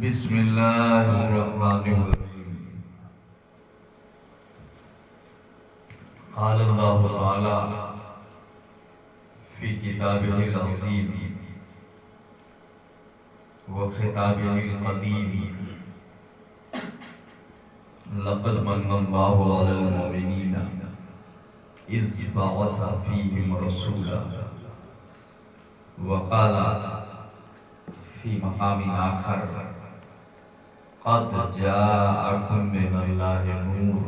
बिस्मिल्लाहिर्रहमानिर्रहीम। क़ाल अल्लाहु तआला फ़ी किताबिहिल अज़ीम व ख़िताबिहिल क़दीम लक़द मन्नल्लाहु अलल मुमिनीना इज़ बअसा फ़ीहिम रसूला व क़ाला फ़ी मक़ामिन आख़र क़द जाअकुम मिनल्लाहि नूर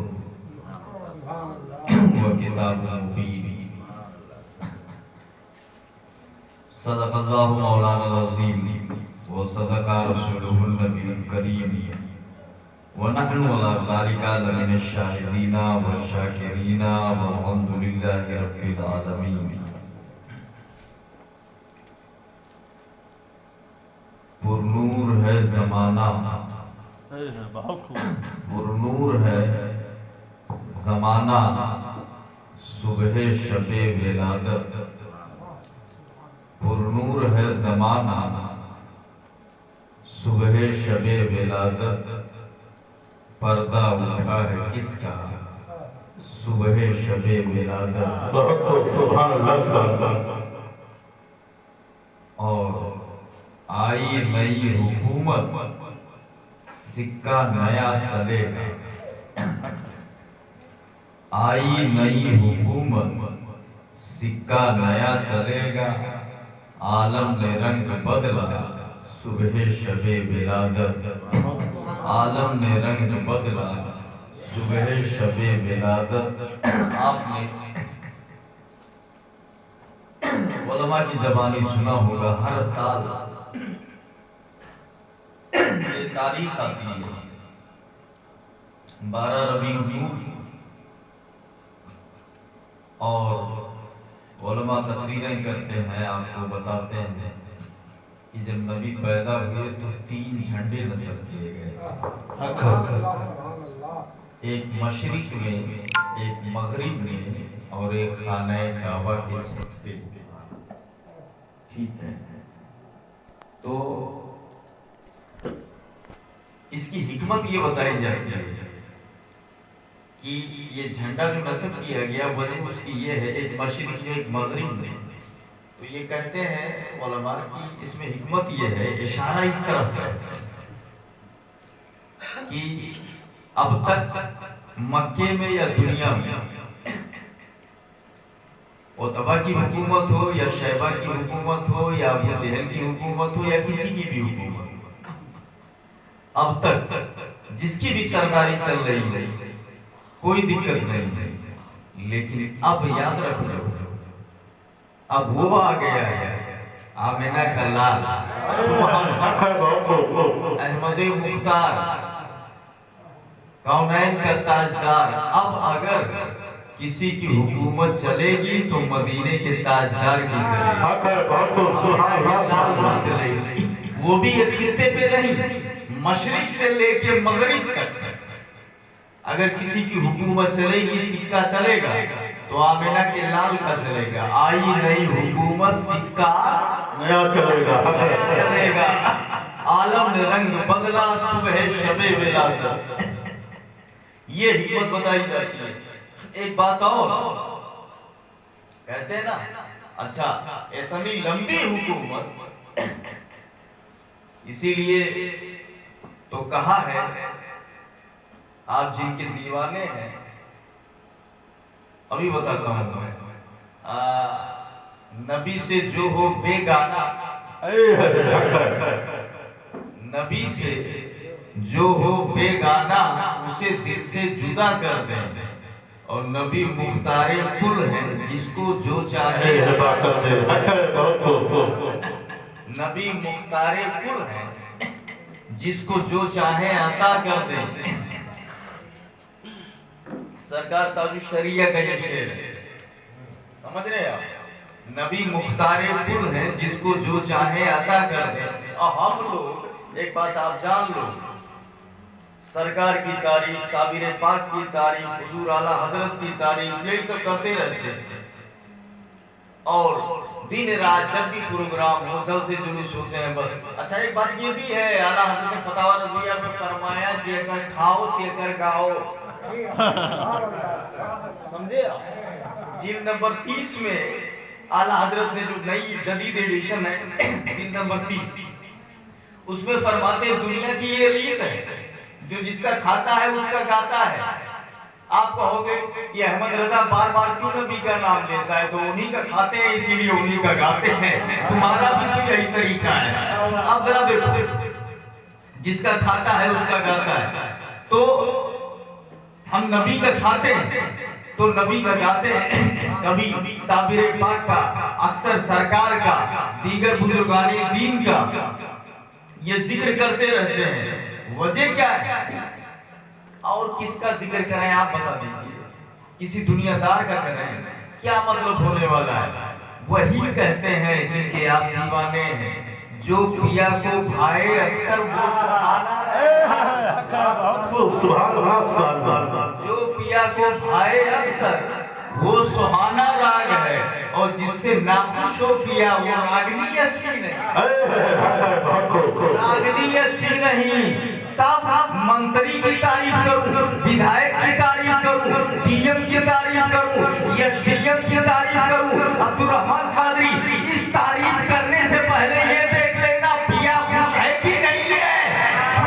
व किताबुम मुबीन। सदक़ल्लाहु मौलाना अज़ीम व सदक़ा रसूलुहुन नबियुल करीम व नहनु अला ज़ालिका लमिनश शाहिदीना व शाकिरीना वल्हम्दुलिल्लाहि रब्बिल आलमीन। पुरनूर है ज़माना, पुरनूर है ज़माना, सुबह शबे विलादत। पुरनूर है ज़माना, सुबह शबे विलादत। पर्दा उठा है किसका, सुबह शबे विलादत। और आई नई हुकूमत, सिक्का नया चलेगा। आई नई हुकूमत, सिक्का नया चलेगा। आलम ने रंग बदला, सुबह शबे विलादत। आलम ने रंग बदला, सुबह शबे विलादत। आपने उलमा की ज़बानी सुना होगा, हर साल ये तारीख आती है 12 रबीउल और उलमा तकरीरें करते हैं, आपको बताते हैं कि जब नबी पैदा हुए तो 3 झंडे नस्ब किए गए। एक मशरिक में, एक मगरिब में और एक खाने काबा के छत पे। ठीक है, तो इसकी हिकमत ये बताई जाती है कि ये झंडा जो नस्ब किया गया वजह उसकी ये है, एक मशरिक में एक मगरिब में। तो ये कहते हैं उलमा की इसमें हिकमत ये है, इशारा इस तरफ है कि अब तक मक्के में या दुनिया में उतबा की हुकूमत हो या शैबा की हुकूमत हो या अबू जहल की हुकूमत हो या किसी की भी हुकूमत हो, अब तक जिसकी भी सरदारी चल रही है कोई दिक्कत नहीं है। लेकिन अब याद रख लो, अब वो आ गया है, आमिना का लाल, अहमद मुख्तार, कौनैन का ताजदार। अब अगर किसी की हुकूमत चलेगी तो मदीने के ताजदार की चलेगी। वो भी एक खित्ते पे नहीं, मशरिक से लेके मगरिब तक अगर किसी की हुकूमत चलेगी, सिक्का चलेगा तो आमिना के लाल का चलेगा। आई नई हुकूमत, सिक्का नया चलेगा। आलम ने रंग बदला, सुबह शबे विलादत। ये हिकमत बताई जाती है। एक बात और कहते हैं ना, अच्छा इतनी लंबी हुकूमत, इसीलिए तो कहा है, आप जिनके दीवाने हैं, अभी बताता हूं मैं, नबी से जो हो बेगाना, नबी से जो हो बेगाना उसे दिल से जुदा कर दें। और नबी मुख्तारे कुल है, जिसको जो चाहे नबी मुख्तारे कुल है, जिसको जो चाहे अता कर दे। सरकार ताजुल शरिया का ये शेर है, समझ रहे आप? नबी मुख्तारे कुल है, जिसको जो चाहे अता कर दे। और हम लोग एक बात आप जान लो, सरकार की तारीफ, साबिर पाक की तारीफ, हुजूर आला हजरत की तारीफ, यही सब करते रहते हैं। और दिन रात जब भी प्रोग्राम हो जलसे जुलूस होते हैं बस। अच्छा एक बात ये भी है, आला हज़रत ने फतवा रज़विया में फरमाया जेकर खाओ तेकर गाओ। समझे आप? जिल्द नंबर 30 में आला हज़रत ने जो नई जदीद एडिशन है जिल्द नंबर 30, उसमें फरमाते हैं दुनिया की ये रीत है, जो जिसका खाता है उसका गाता है। आप कहोगे कि अहमद रजा बार बार क्यों नबी का नाम लेता है, तो उन्हीं का खाते हैं इसीलिए उन्हीं का गाते हैं। तुम्हारा भी तो यही तरीका है। अब जरा देखो, जिसका खाता है उसका गाता है, तो हम नबी का खाते हैं तो नबी का गाते हैं। कभी साबिर पाक का, अक्सर सरकार का, दीगर बुजुर्गानी दीन का ये जिक्र करते रहते हैं। वजह क्या है और किसका जिक्र करें आप बता दीजिए। किसी दुनियादार का करें, क्या मतलब होने वाला है? वही कहते हैं जिनके आप दीवाने हैं, जो पिया को भाए अख्तर वो सुभान, जो पिया को भाए अख्तर वो सुहाना राग है, और जिससे नाखुश हो पिया वो रागनी अच्छी नहीं, रागनी अच्छी नहीं। तब मंत्री की तारीफ करूं, विधायक की तारीफ करूं, डीएम की तारीफ करूं, एसडीएम की तारीफ करूं, अब्दुल रहमान कादरी, इस तारीफ करने से पहले ये देख लेना पिया खुश है कि नहीं है।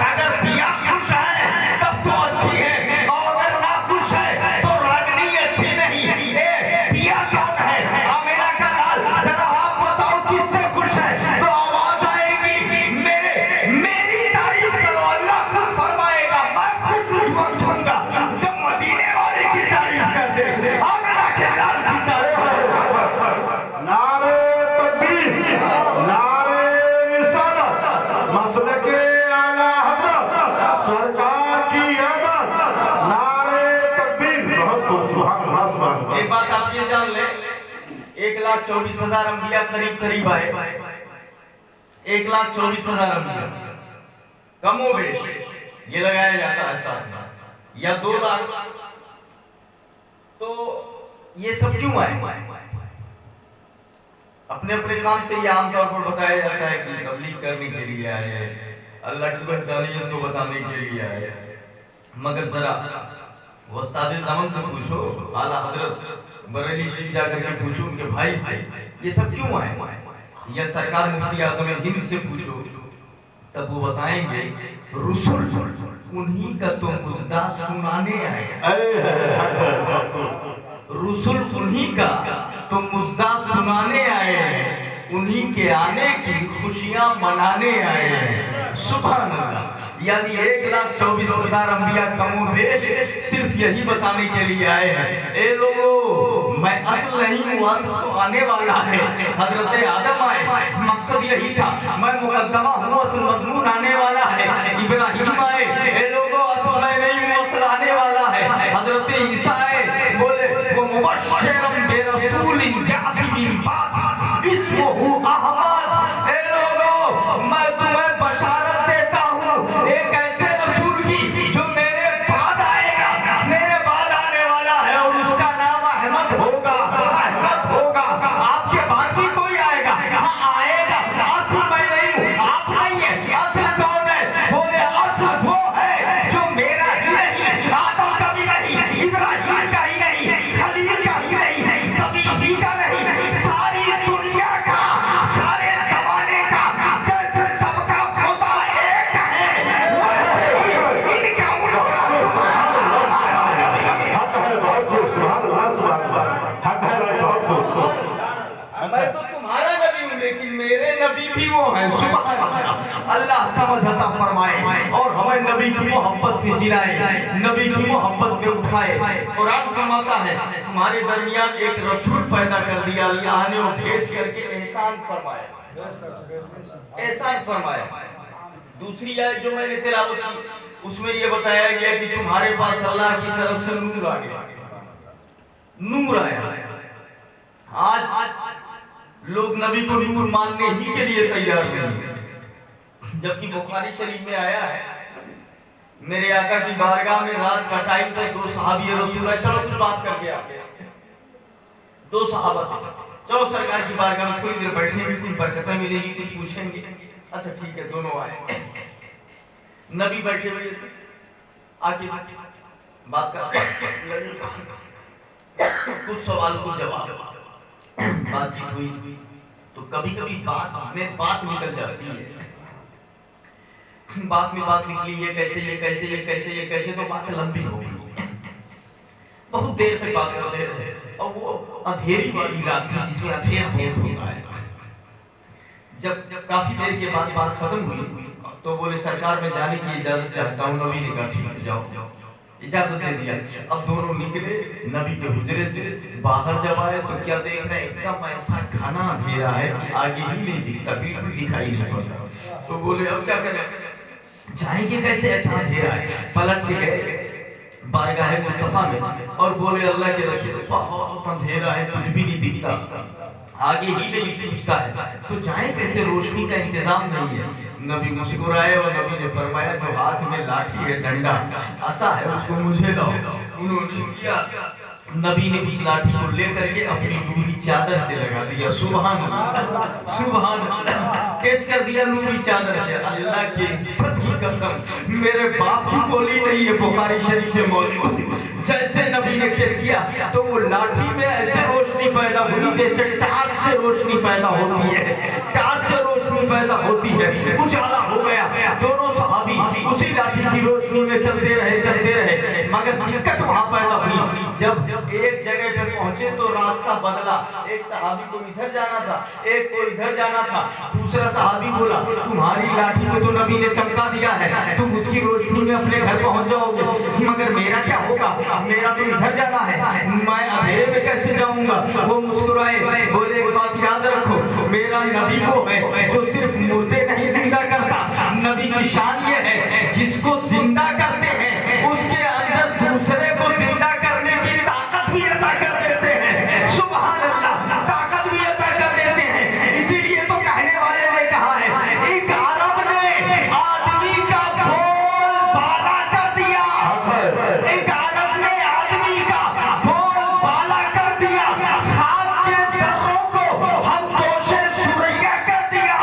अगर पिया खुश है तब तो अच्छी है, और अगर ना खुश है तो रागनी अच्छी नहीं। पिया कौन है? आमिना का लाल, जरा आप बताओ किससे खुश है, तो आवाज आएगी मेरी तारीफ करो। अल्लाह खुद फरमाएगा मैं खुश उस वक्त होऊंगा जब मदीने वाले की तारीफ कर दे, आमिना के लाल की तारीफ। नारे तकबीर, नारे रिसालत, मसलके आला हज़रत सरकार की आमद, नारे तकबीर। बहुत सुभान अल्लाह, सुभान अल्लाह। एक बात आप ये जान ले, 1,24,000 अंबिया करीब करीब आए, 1,24,000 अंबिया कमोबेश ये लगाया जाता है साथ में, या 2 लाख। तो ये सब क्यों आए? अपने अपने काम से ये आमतौर पर बताया जाता है कि तबलीग करने के लिए आए, अल्लाह की वहदानियत को बताने के लिए आए। मगर जरा उस्ताद ज़मान से पूछो, आला हजरत बरेली शरीफ जाकर के पूछो उनके भाई से ये सब क्यों आए, या सरकार मुफ्ती आज़म हिंद से पूछो, तब वो बताएंगे रसूल उन्हीं का तो मुजदा सुनाने आए। रसूल उन्हीं का तो मुजदा सुनाने आए हैं, उन्हीं के आने की खुशियां मनाने आए हैं। सुभान अल्लाह। यानी 1,24,000 अंबिया कमोबेश सिर्फ यही बताने के लिए आए हैं, ए लोगों मैं असल नहीं हूँ, असल तो आने वाला है। हजरत आदम आए, मकसद यही था, मैं मुकद्दमा हूँ, असल मजमून आने वाला है। इब्राहिम आए, ए लोगों असल मैं नहीं हूँ, असल आने वाला है। हजरत ईसा आए, बोले वो मुबश्शिरन बिरसूलिन याती मिन बादी इस्मुहु अहमद। ए लोगों मैं तुम्हें बशारत देता हूँ एक ऐसे रसूल की जो मेरे बाद आएगा, मेरे बाद आने वाला है, और उसका नाम अहमद होगा, अहमद होगा। आपके बाद भी कोई आएगा? हाँ आएगा, असल मैं नहीं हूँ, आप नहीं है। असल कौन है? बोले असल वो है जो मेरा ही नहीं, आदम का भी नहीं, इब्राहिम का ही नहीं, खलील का ही नहीं, सभी ही का नहीं, सारी दुनिया का, सारे जमाने का, जैसे सबका खुदा एक है वैसे ही इनका उनका बहुत खूब, सुभान अल्लाह, सुभान अल्लाह। हक है भाई, बहुत खूब। मैं तो तुम्हारा नबी हूँ, लेकिन मेरे नबी भी वो हैं। सुभान अल्लाह। अल्लाह समझ अता फरमाए और हमें नबी की मोहब्बत में जिलाए, नबी की मोहब्बत में उठाए। कुरान फरमाता है तुम्हारे दरमियान एक रसूल पैदा कर दिया अल्लाह ने, वो भेज करके एहसान फरमाया, एहसान फरमाया। दूसरी आयत जो मैंने तिलावत की उसमें ये बताया गया कि तुम्हारे पास अल्लाह की तरफ से नूर आ गया, नूर आया। आज लोग नबी को नूर मानने ही के लिए तैयार नहीं है, जबकि बुखारी शरीफ में आया है मेरे आका की बारगाह में रात का टाइम था, 2 सहाबी रसूल आए, चलो कुछ बात करके आते हैं। 2 सहाबा थे, चलो सरकार की बारगाह में थोड़ी देर बैठेंगे, कुछ बरकतें मिलेगी, कुछ पूछेंगे। अच्छा ठीक है, दोनों आए। नबी बैठे हुए थे, आके बात कर कुछ सवाल को जवाब, बातचीत हुई। तो कभी कभी बात में बात निकल जाती है, बात में बात निकली, ये कैसे ये कैसे ये कैसे ये कैसे, तो बात लंबी हो गई। बहुत देर तक बात करते रहे और वो अंधेरी वाली रात थी जिसमें अंधेरा बहुत होता है। जब काफी देर के बाद बात खत्म हुई तो बोले सरकार में जाने की इजाजत चाहता हूँ। नबी ने कहा ठीक है जाओ, इजाजत दे दिया। अब दोनों निकले नबी के हुजरे से, बाहर जब आए तो क्या देख रहे हैं, एकदम ऐसा घना अंधेरा है कि आगे ही नहीं दिखता, बिल्कुल दिखाई नहीं पड़ता। तो बोले अब क्या करें, जाएंगे कैसे, ऐसा अंधेरा है। पलट के गए बारगाह मुस्तफा में और बोले अल्लाह के रसूल बहुत अंधेरा है, कुछ भी नहीं दिखता, आगे ही नहीं सूझता है, तो जाए कैसे, रोशनी का इंतजाम नहीं है। नबी मुस्कुराए और नबी ने फरमाया जो हाथ में लाठी है, डंडा ऐसा है, उसको मुझे दो। उन्होंने दिया। नबी ने उस लाठी को लेकर के अपनी नूरी चादर से लगा दिया। सुभान अल्लाह, सुभान अल्लाह, टेच कर दिया नूरी चादर से। अल्लाह की इज्जत की कसम, मेरे बाप की बोली नहीं है, बुखारी शरीफ में मौजूद। जैसे नबी ने टेच किया तो वो लाठी में ऐसे रोशनी पैदा हुई जैसे टार्च से रोशनी पैदा होती है, टार्च से रोशनी पैदा होती है। उजाला हो गया। दोनों सहाबी उसी लाठी की रोशनी में चलते रहे, मगर दिक्कत वहां पैदा हुई। जब एक जगह पे पहुंचे तो रास्ता बदला, एक सहाबी को इधर जाना था, एक को इधर जाना था। दूसरा सहाबी बोला तुम्हारी लाठी में तो नबी ने चमका दिया है, तुम उसकी रोशनी में अपने घर पहुंच जाओगे, मगर मेरा क्या होगा, मेरा तो इधर जाना है, मैं अंधेरे में कैसे जाऊंगा। वो मुस्कुराए, बोले एक बात याद रखो, मेरा नबी वो है जो सिर्फ मुर्दे नहीं जिंदा करता, नबी की शान ये है जिसको जिंदा करते हैं उसके अंदर दूसरे को जिंदा करने की ताकत भी अता कर देते हैं। सुभान अल्लाह, ताकत भी अता कर देते हैं। इसीलिए तो कहने वाले ने कहा है एक अरब ने आदमी का बोल बाला कर दिया, एक अरब ने आदमी का बोल बाला कर दिया, खाक के जर्रों को हम तोशे सुरैया कर दिया,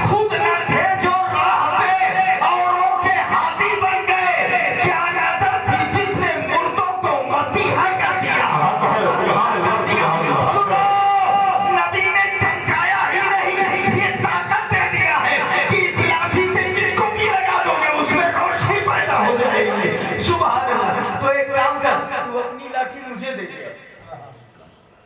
खुद न थे जो राह पे औरों के हाथी बन गए, क्या नजर थी जिसने मुर्दों को मसीहा कर दिया। सुनो, नबी ने चमकाया ही नहीं, ये ताकत दे दिया है कि इस लाठी से जिसको भी लगा दोगे उसमें रोशनी पैदा हो जाएगी। सुभान अल्लाह। तो एक काम कर, तू अपनी लाठी मुझे दे दे,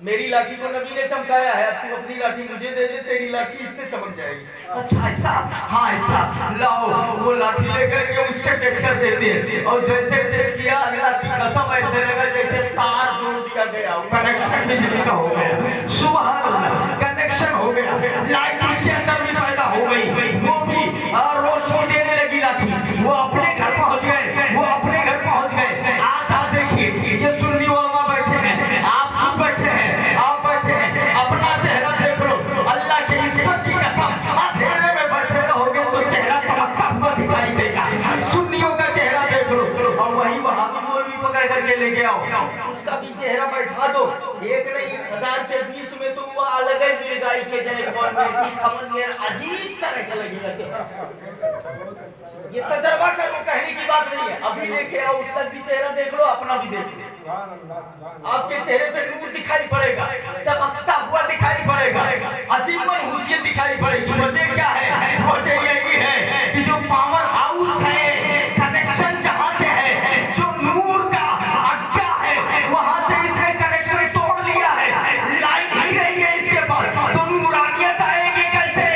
मेरी लाठी को नबी ने चमकाया है, अब तू अपनी लाठी मुझे दे दे, तेरी लाठी इससे चमक जाएगी। अच्छा ऐसा, हाँ ऐसा, लाओ। वो लाठी लेकर के उससे टच कर देते हैं और जैसे टच किया अल्लाह की कसम ऐसे लगा जैसे तार जोड़ दिया गया, कनेक्शन बिजली का हो गया। सुभान अल्लाह, कनेक्शन हो गया, लाइट उसके अंदर भी पैदा हो गई, वो भी रोशनी देने लगी लाठी। वो अपने घर पहुंच गए, वो अपने घर पहुंच गए। आज आप देखिए ये सुन्नी उलमा बैठे हैं, आप बैठे हैं, आप बैठे हैं, अपना चेहरा देख लो, अल्लाह की इज्जत की कसम अंधेरे में बैठे रहोगे तो चेहरा चमकता हुआ दिखाई देगा। सुन्नियों का चेहरा देख लो और वही वहाबी मौलवी पकड़ करके लेके आओ, उसका भी चेहरा बैठा दो, एक नहीं 1000 के बीच में तो वो अलग ही मिर्गाई के जने कौन में की खमन में अजीब तरह का लगेगा चेहरा। ये तजर्बा कर लो, कहने की बात नहीं है। अभी लेके आओ, उसका भी चेहरा देख लो, अपना भी देख लो, आपके चेहरे पे नूर दिखाई पड़ेगा, चमकता हुआ दिखाई पड़ेगा, अजीब मनहूसियत दिखाई पड़ेगी। वजह क्या है, वजह यही है कि जो पावर हाउस है, कनेक्शन जहां से है, जो नूर का अड्डा है, वहां से इसने कनेक्शन तोड़ लिया है, लाइन ही नहीं है इसके पास, तो नूरानियत आएगी कैसे।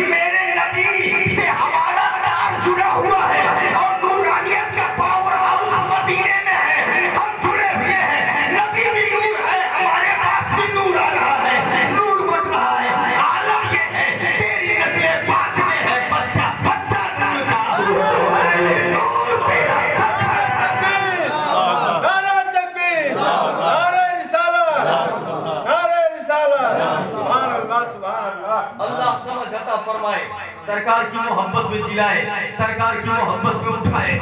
मेरे नबी से हमारा तार जुड़ा हुआ है और नूरानियत का पावर हाउस मदीने में है, हम जुड़े हुए हैं। नबी भी नूर है, हमारे पास भी नूर आ रहा है, नूर बढ़ रहा है। आलम ये है तेरी नस्ल पाक में है सरकार की मोहब्बत में जिलाए, सरकार की मोहब्बत में उठाए।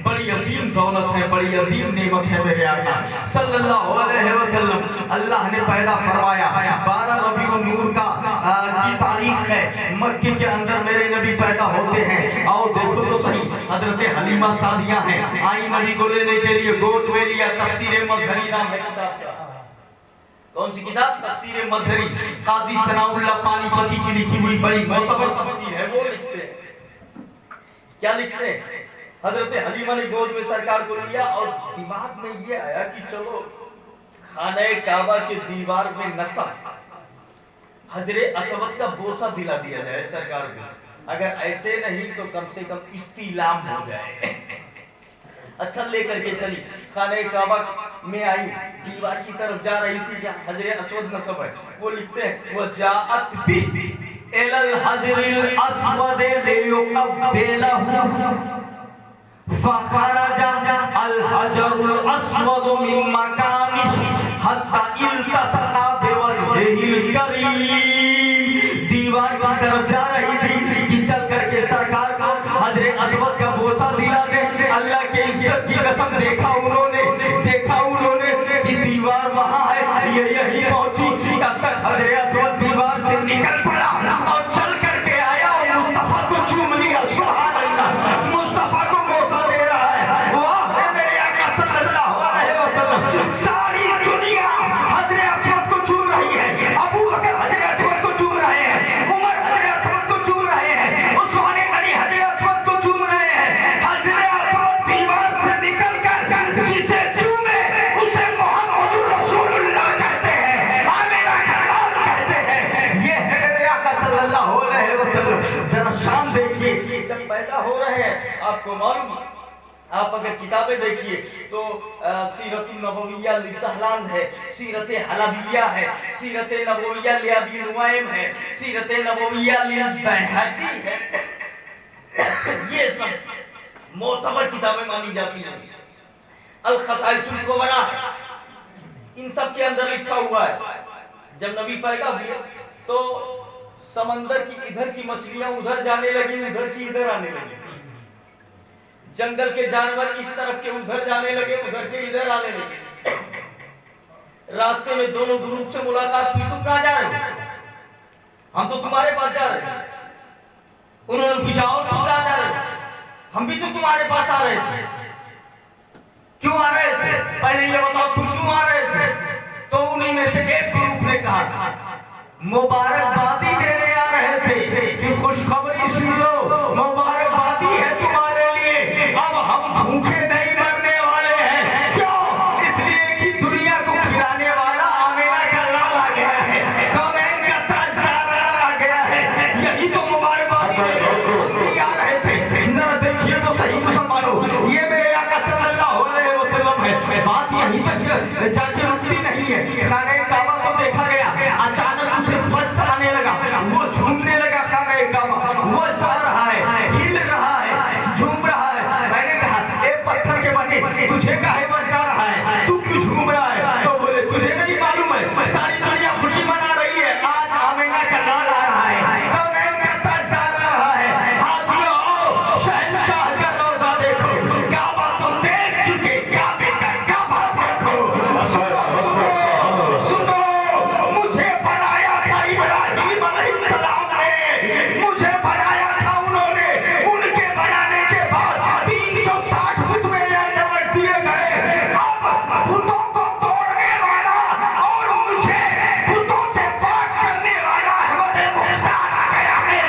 बड़ी अजीम दौलत है, बड़ी अजीम नेमत है मेरे आका सल्लल्लाहु अलैहि वसल्लम। अल्लाह ने पैदा फरमाया 12 रबीउल नूर का की तारीख है, मक्के के अंदर मेरे नबी पैदा होते हैं। और देखो तो सही, हजरत हलीमा सादिया है, आई नबी को लेने के लिए गोद में लिया। तफसीर मजहरी नाम है किताब का। कौन सी किताब? तफसीर मजहरी, काजी सनाउल्लाह पानीपती की लिखी हुई बड़ी मोतबर तफसीर है। वो लिखते हैं, क्या लिखते हैं? हजरत हलीमा ने गोद में सरकार को लिया और दिमाग में ये आया कि चलो खाने काबा के दीवार में नसब हजरे असवद का बोसा दिला दिया जाए सरकार को। अगर ऐसे नहीं तो कम से कम इस्तिलाम हो जाए। अच्छा, लेकर के चली, खाने काबा में आई, दीवार की तरफ जा रही थी जहाँ हजरे असवद नसब है। वो लिखते हैं वो जाअत बि इलल हजरिल अस्वद लियुकब्बिलहु फखरजा अल हजरुल अस्वद मिन मकानिही हत्ता इल्तसqa बिवजहिल करीम। दीवार की तरफ जा रही थी कि चल करके सरकार को हजरे असवद का बोसा दिला दे। अल्लाह के इज्जत की कसम, देखा उन्होंने कि दीवार वहां है, ये यही पहुंची। तब तक हजरे असवद दीवार से निकल पड़ा और चल करके आया और मुस्तफा को चूम लिया। सुभान अल्लाह, मुस्तफा को बोसा दे रहा है। वाह मेरे आका सल्लल्लाहु अलैहि वसल्लम। सारी दुनिया हजरे असवद को चूम रही है। अबू बकर हजरे असवद को चूम रहे हैं, उमर हजरे असवद को चूम रहे हैं, उस्मान गनी हजरे असवद को चूम रहे हैं। हजरे असवद दीवार से निकलकर जिसे चूमे उसे मोहम्मदुर रसूलुल्लाह कहते हैं, आमिना का लाल कहते हैं। ये है मेरे आका सल्लल्लाहु अलैहि वसल्लम। जरा शान देखिए, जब पैदा हो रहे हैं, आपको मालूम, आप अगर किताबें देखिए तो सीरतुन नबविय्या लिदहलान है, सीरत हलबिया है, सीरत नबविय्या लिअबी नुआइम है, सीरत नबविय्या लिलबैहकी है। ये सब मोतबर किताबें मानी जाती हैं। अल खसाइसुल कुबरा है, इन सब के अंदर लिखा हुआ है जब नबी पैदा हुए तो समंदर की इधर की मछलियां उधर जाने लगी, उधर की इधर आने लगी। जंगल के जानवर इस तरफ के उधर जाने लगे, उधर के इधर आने लगे। रास्ते में दोनों ग्रुप से मुलाकात हुई, तुम कहां जा रहे हो? हम तो तुम्हारे पास जा रहे हैं। उन्होंने पूछा और तुम कहां जा रहे हो? हम भी तो तुम्हारे पास आ रहे थे। क्यों आ रहे थे? पहले ये बताओ तुम क्यों आ रहे थे? तो उन्हीं में से एक ग्रुप ने कहा मुबारकबादी देने आ रहे थे कि खुशखबरी सुन लो, मुबारकबादी है तुम्हारे लिए, अब हम भूखे नहीं मरने वाले हैं। क्यों? इसलिए कि दुनिया को खिलाने वाला आमिना का लाल आ गया है, कौनैन का ताजदार आ गया है। यही तो मुबारकबादी देने आ रहे थे। जरा देखिए तो सही मुसलमानों, ये मेरे आका सल्लल्लाहु अलैहि वसल्लम है। बात यही तक जाके रुकती नहीं है। खाने काबा को देखा गया, अचानक उसे वस्त आने लगा, वो झूमने लगा। खाने काबा वस्त आ रहा है, हिल रहा है, झूम रहा है। मैंने कहा ए पत्थर के बने, तुझे काहे वस्त आ रहा है? तू क्यों झूम रहा है? तो बोले तुझे नहीं मालूम है, सारी दुनिया खुशी मना रही है, आज आमिना का लाल आ रहा है, कौनैन का ताजदार आ रहा है। हाजियों आओ, शहंशाह का रोजा देखो, काबा तो देख चुके, काबे का काबा देखो। सुनो, मुझे बनाया था इब्राहिम अलैहिस्सलाम ने, मुझे बनाया था उन्होंने। उनके बनाने के बाद 360 फुट मेरे अंदर रख दिए गए। अब बुतों को तोड़ने वाला और मुझे बुतों से पाक करने वाला अहमद मुख्तार आ गया है,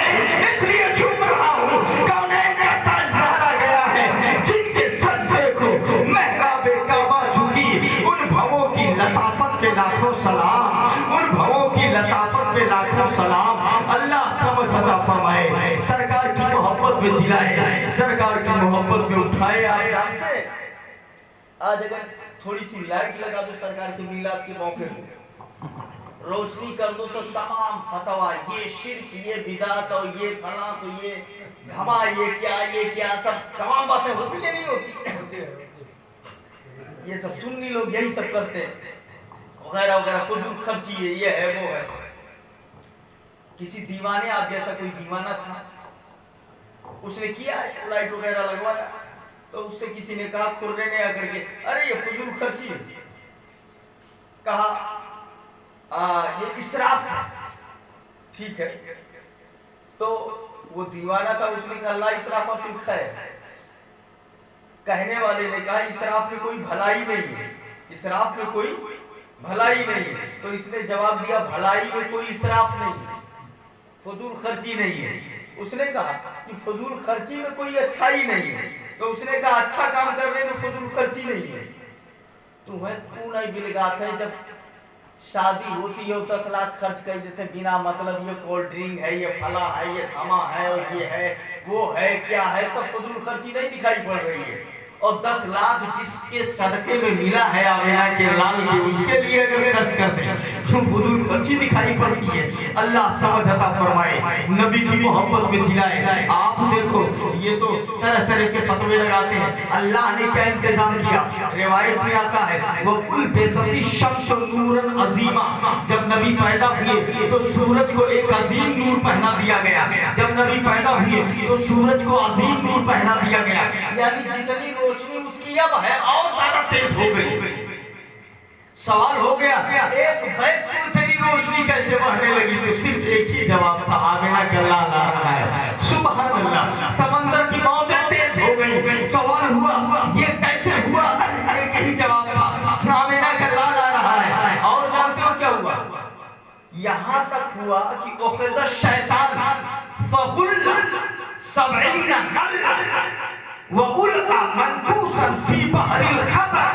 इसलिए झूम रहा हूँ। कौनैन का ताजदार आ गया है, जिनके सजदे को मेहराबे काबा झुकी। उन भवों की लताफत के लाखों सलाम, उन भवों की लताफत के लाखों सलाम। अल्लाह समझ अता फरमाए, सरकार की मोहब्बत में जिलाए, सरकार की मोहब्बत में उठाए। आप जानते हैं आज अगर थोड़ी सी लाइट लगा दो सरकार के मिलाद के मौके पे, रोशनी कर दो तो तमाम फतवा, ये शिर्क, ये बिदात और ये फला, तो ये धमा, ये क्या सब तमाम बातें होती है नहीं होती? ये सब सुन्नी लोग यही सब करते हैं, वगैरह वगैरह, फजूल खर्ची है, ये है वो है। किसी दीवाने, आप जैसा कोई दीवाना था, उसने किया, लाइट वगैरह लगवाया। तो उससे किसी ने कहा, खुर्रे ने आकर के, अरे ये फजूल खर्ची है, कहा ये इसराफ है। ठीक है, तो वो दीवाना था, उसने कहा ला इसराफा फिल खैर। कहने वाले ने कहा इसराफ में कोई भलाई नहीं है, इसराफ में कोई भलाई नहीं है। तो इसने जवाब दिया भलाई में कोई इसराफ नहीं है, फजूल खर्ची नहीं है। उसने कहा कि फजूल खर्ची में कोई अच्छाई नहीं है। तो उसने कहा अच्छा काम करने में फजूल खर्ची नहीं है। तुम्हें क्यों नहीं बिलगात है, जब शादी होती है 10 लाख खर्च कर देते बिना मतलब, ये कोल्ड ड्रिंक है, ये फला है, ये थमा है, और ये है, वो है, क्या है, तब फजूल खर्ची नहीं दिखाई पड़ रही है। और 10 लाख जिसके सदके में मिला है आमिना के लाल के, उसके लिए अगर खर्च करते हैं तो फजूल खर्ची दिखाई पड़ती है। अल्लाह समझ अता फरमाए, नबी की मोहब्बत में जिलाए। आप देखो ये तो तरह तरह के फतवे लगाते हैं, अल्लाह ने क्या इंतजाम किया। रिवायत में आता है वो कुल बेसती शम्स नूरन अजीमा, जब नबी पैदा हुए तो सूरज को एक अजीम नूर पहना दिया गया। जब नबी पैदा हुए तो सूरज को अजीम नूर पहना दिया गया, यानी जितनी रोशनी उसकी अब है और ज्यादा तेज हो गई। सवाल हो गया एक बैग में तेरी रोशनी कैसे बढ़ने लगी, तो सिर्फ एक ही जवाब था, आमिना का लाल आ रहा है। सुभान अल्लाह, समंदर की मौजें तेज हो गई। सवाल हुआ ये कैसे हुआ, एक ही जवाब था, आमिना का लाल आ रहा है। और जानते हो क्या हुआ, यहां तक हुआ कि उखज़ शैतान फगुल्ला सबईना खल्ला वउल्का मनकूसन फी बहरिल खज़र।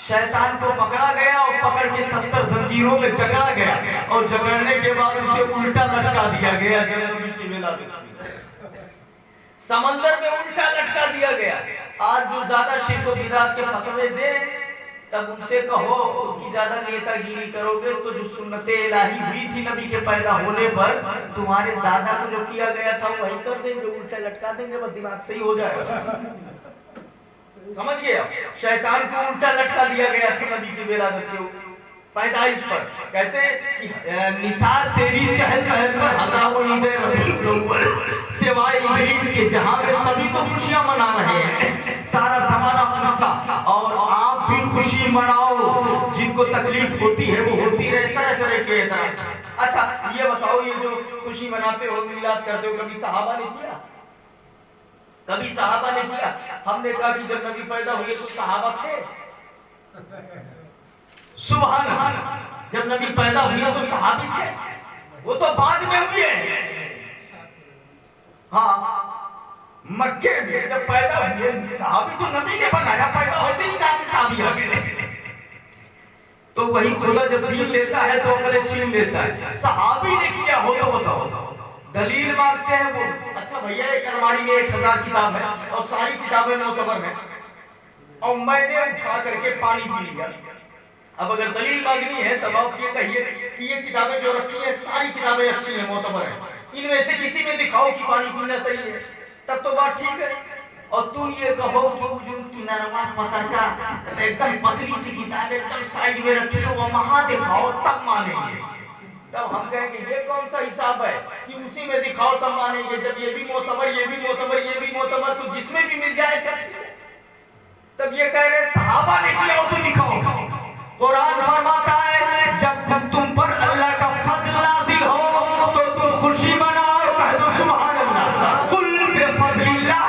शैतान को पकड़ा गया और पकड़ के 70 जंजीरों में जकड़ा गया, और जकड़ने के बाद उसे उल्टा लटका दिया गया। जब नबी की विलादत समंदर में उल्टा लटका दिया गया। आज जो ज्यादा शिर्क व बिदअत के फतवे दे, तब उनसे कहो कि ज्यादा नेतागिरी करोगे तो जो सुन्नते इलाही हुई थी नबी के पैदा होने पर, तुम्हारे दादा को जो किया गया था वही कर देंगे, उल्टा लटका देंगे, बस दिमाग सही हो जाएगा। समझ गए, शैतान को उल्टा लटका दिया गया था नबी की विलादत के पैदाइश पर। कहते हैं कि निसार तेरी चहल पहल पर हजारों ईदे रबीउल अव्वल, सिवाय इब्लीस के जहां पे सभी तो खुशियां मना रहे हैं, सारा जमाना खुश था। और आप भी खुशी मनाओ, जिनको तकलीफ होती है वो होती रहे, तरह तरह के तरह। अच्छा ये बताओ, ये जो खुशी मनाते हो, मिलाद करते हो, कभी सहाबा ने किया, कभी सहाबा ने किया? हमने कहा कि जब नबी पैदा हुए तो सहाबा थे, सुभान अल्लाह, जब नबी पैदा हुए तो सहाबी थे, वो तो बाद में हुए। हाँ, मक्के में जब पैदा हुए सहाबी तो नबी ने बनाया, पैदा होते ही कहां से सहाबी आ गए। तो वही खुदा जब दीन लेता है तो अकल छीन लेता है। सहाबी ने किया हो तो बताओ, दलील मांगते हैं वो। अच्छा भैया एक अलमारी में 1000 किताब है और सारी किताबें मोतबर हैं, और मैंने उठा करके पानी पी लिया। अब अगर दलील मांगनी है तब आप ये कहिए कि ये किताबें जो रखी हैं सारी किताबें अच्छी हैं, मोतबर हैं, इनमें से किसी में दिखाओ कि पानी पीना सही है, तब तो बात ठीक है। और तुम ये कहो कि वो जो किनारवा पत्थर का एकदम पतली सी किताब एकदम साइड में रखी हो, वो वहां दिखाओ तब मानेंगे। तब हम कहेंगे ये कौन सा हिसाब है कि उसी में दिखाओ तब मानेंगे, जब ये भी मोतबर, ये भी मोतबर, ये भी मोतबर, तो जिसमें भी मिल जाए सब ठीक है। तब ये कह रहे सहाबा ने किया हो तो दिखाओ। कुरान फरमाता है जब तुम पर अल्लाह का फजल नाजिल हो तो तुम खुशी मनाओ, कह दो सुभान अल्लाह। कुल बिफज़लिल्लाह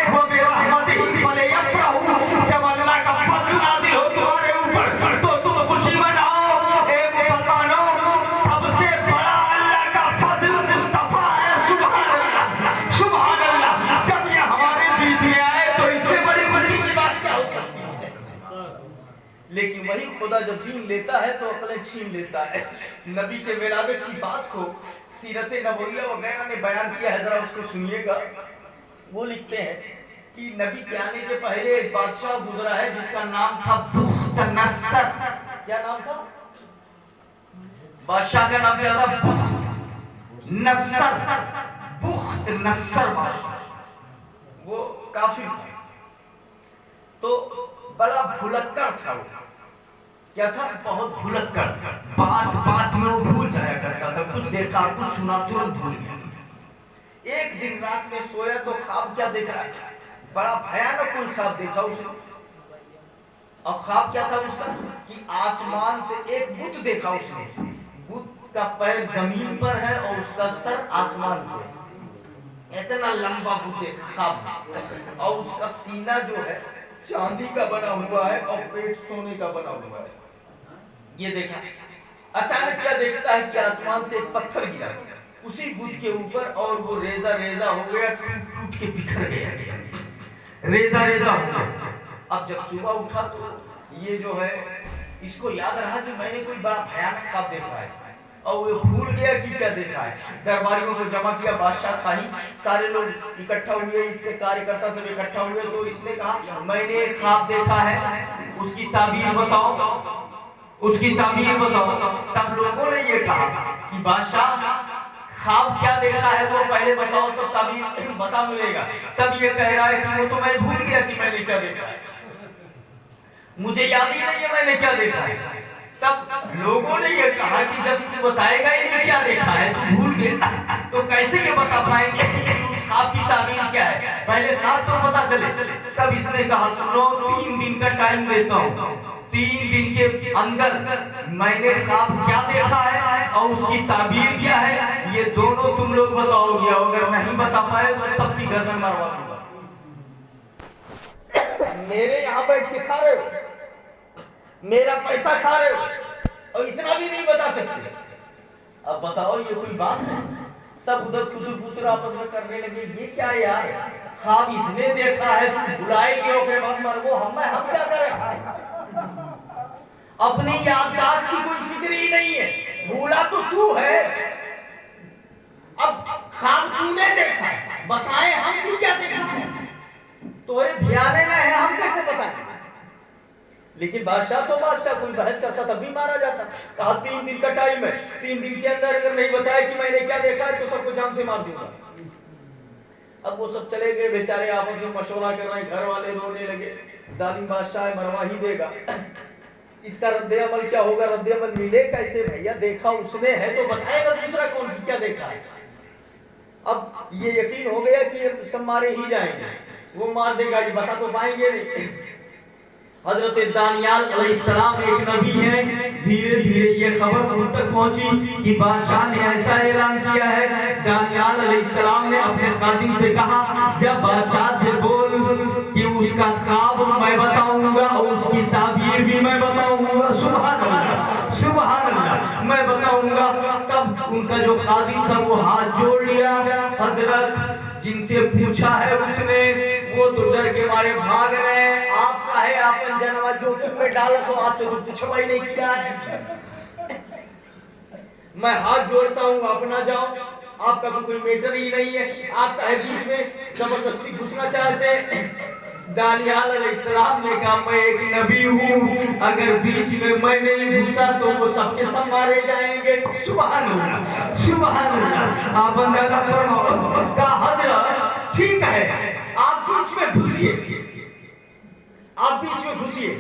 व बिरहमतिही फलयफ्रहू, जब अल्लाह का फजल नाजिल हो तुम्हारे ऊपर तो तुम खुशी मनाओ। ए मुसलमानों, सबसे बड़ा अल्लाह का फजल मुस्तफा है, सुभान अल्लाह, सुभान अल्लाह। जब ये हमारे बीच में आए तो इससे बड़ी खुशी की बात क्या हो सकती है। लेकिन वही खुदा जब दीन लेता है तो अकलें छीन लेता है। नबी के विलादत की बात को सीरत नबविया वगैरह ने बयान किया है, जरा उसको सुनिएगा। वो लिखते हैं कि नबी के आने के पहले एक बादशाह गुजरा है जिसका नाम था बुख्त नस्सर। क्या नाम था? बादशाह का नाम क्या था? बुख्त नस्सर। बुख्त नस्सर बादशाह, वो काफिर था, तो बड़ा भुलक्कड़ था वो। क्या था? बहुत भुलक्कड़, बात बात में वो भूल जाया करता था, कुछ देखा कुछ सुना तुरंत भूल गया। एक दिन रात में सोया तो ख्वाब क्या देख रहा है, बड़ा भयानक कोई ख्वाब देखा उसने। और ख्वाब क्या था उसका कि आसमान से एक बुत देखा उसने, बुत का पैर जमीन पर है और उसका सर आसमान पे है। इतना लंबा बुत देखा ख्वाब में, और उसका सीना जो है चांदी का बना हुआ है और पेट सोने का बना हुआ है। ये देखा। अचानक क्या देखता है कि आसमान से एक पत्थर गिरा उसी बुत के ऊपर, और वो रेजा रेजा हो गया, टूट टूट के बिखर गया, रेजा रेजा हो गया। अब जब सुबह उठा तो ये जो है इसको याद रहा कि मैंने कोई बड़ा भयानक ख्वाब देखा है, और वो भूल गया कि क्या देखा है। दरबारियों को जमा किया, बादशाह था ही, सारे लोग इकट्ठा हुए, इसके कार्यकर्ता सब इकट्ठा हुए। तो इसने कहा मैंने एक ख्वाब देखा है, उसकी ताबीर बताओ, उसकी ताबीर बताओ। तब लोगों ने ये कहा कि बादशाह ख्वाब क्या देखा है वो पहले बताओ तो ताबीर बता मिलेगा। तब ये कह रहा है कि वो तो मैं भूल गया कि मैंने क्या देखा है, मुझे याद ही नहीं है मैंने क्या देखा है। तब लोगों ने ये कहा कि जब तू बताएगा ही नहीं क्या देखा है, तू भूल गया, तो कैसे ये बता पाएंगे कि उस ख्वाब की ताबीर क्या है, पहले ख्वाब तो पता चले। तब इसने कहा सुनो 3 दिन का टाइम देता हूँ, 3 दिन के अंदर मैंने ख्वाब क्या देखा है और उसकी ताबीर क्या है, ये दोनों तुम लोग बताओगे। अगर नहीं बता पाए तो सबकी गर्दन मारवा दूंगा। मेरे यहाँ बैठ के खा रहे हो, मेरा पैसा खा रहे हो, और इतना भी नहीं बता सकते। अब बताओ ये कोई बात है? सब उधर खुसर आपस में करने लगे, ये क्या यार, ख्वाब इसने देखा है, तू भुलाएंगे और बाद मरबो हम क्या करें? अपनी याददाश्त की कोई फिक्र ही नहीं है, भूला तो तू है। अब ख्वाब तूने देखा है, बताए हम तू क्या देखा है, तो ध्यान में है, हम कैसे बताएं? लेकिन बादशाह तो बादशाह, कोई बहस करता तब भी मारा जाता। कहा 3 दिन का टाइम है, 3 दिन के अंदर अगर नहीं बताया कि मैंने क्या देखा है तो सबको जान से मार दूंगा। अब वो सब चले गए, बेचारे आपस में मशवरा कर रहे हैं, घर वाले रोने लगे, जालिम बादशाह है, मरवा ही देगा। इसका रद्दे अमल क्या होगा, रद्दे अमल मिले कैसे? भैया देखा उसने है तो बताएगा दूसरा कौन की क्या देखा है। अब ये यकीन हो गया कि ये सब मारे ही जाएंगे, वो मार देगा, ये बता तो पाएंगे नहीं। हजरत दानियाल अलैहिस्सलाम एक नबी है, धीरे धीरे ये खबर उन तक पहुंची कि बादशाह ने ऐसा ऐलान किया है। दानियाल अलैहिस्सलाम ने अपने खादिम से कहा जब बादशाह से बोल कि उसका ख्वाब मैं बताऊंगा और उसकी ताबीर भी मैं बताऊंगा। सुभान अल्लाह, सुभान अल्लाह, मैं बताऊंगा। तब उनका जो खादिम था वो हाथ जोड़ लिया। हजरत जिनसे पूछा है उसने, वो तो डर के मारे भाग रहे हैं। आप काहे आपन जनवा जोखिम में डाला, तो आपसे तो पूछवा ही नहीं किया है। मैं हाथ जोड़ता हूँ, अपना जाओ, आपका तो कोई मैटर ही नहीं है, आप काहे बीच में जबरदस्ती घुसना चाहते हैं? दानियाल अलैहिस्सलाम ने कहा मैं एक नबी हूँ, अगर बीच में मैं नहीं घुसा तो वो सबके सब मारे जाएंगे। सुभान अल्लाह, सुभान अल्लाह। आप अंदाजा फरमाओ। कहा हजरत ठीक है, आप बीच में घुसिए, आप बीच में घुसिए,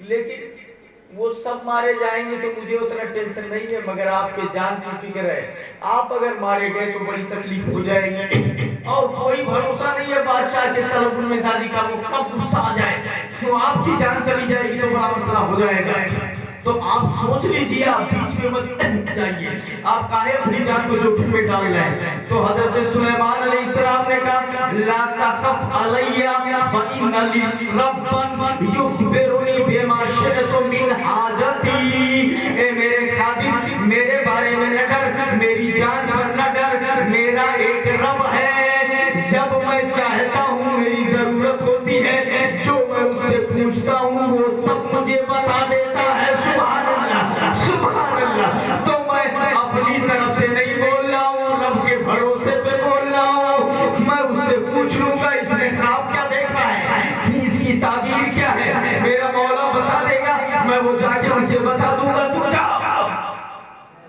लेकिन वो सब मारे जाएंगे तो मुझे उतना टेंशन नहीं है, मगर आपके जान की फिक्र है। आप अगर मारे गए तो बड़ी तकलीफ हो जाएगी, और कोई भरोसा नहीं है बादशाह के तलबुल में शादी का, वो कब गुस्सा आ जाए, तो आपकी जान चली जाएगी तो बड़ा मसला हो जाएगा। तो आप सोच लीजिए, आप बीच में मत जाइए, आप काहे अपनी जान को जोखिम में डाल रहे हैं। तो हजरत सुलेमान अलैहिस्सलाम ने कहा ला तखफ अलैया फइन्ना लिरब्बन युखबिरुनी बिमा शअतु मिन हाजती। ए मेरे खादिम, मेरे बारे में न डर, मेरी जान पर न डर, मेरा एक रब है, जब मैं चाहता हूँ मेरी जरूरत होती है, जो मैं उससे पूछता हूँ वो सब मुझे बता देता है। सुभान अल्लाह, सुभान अल्लाह। तो मैं अपनी तरफ से नहीं बोल रहा हूँ, रब के भरोसे पे बोल रहा हूँ। मैं उससे पूछ लूंगा इसने ख्वाब क्या देखा है, इसकी ताबीर क्या है, मेरा मौला बता देगा, मैं वो जाके उसे बता दूंगा, तुम जाओ।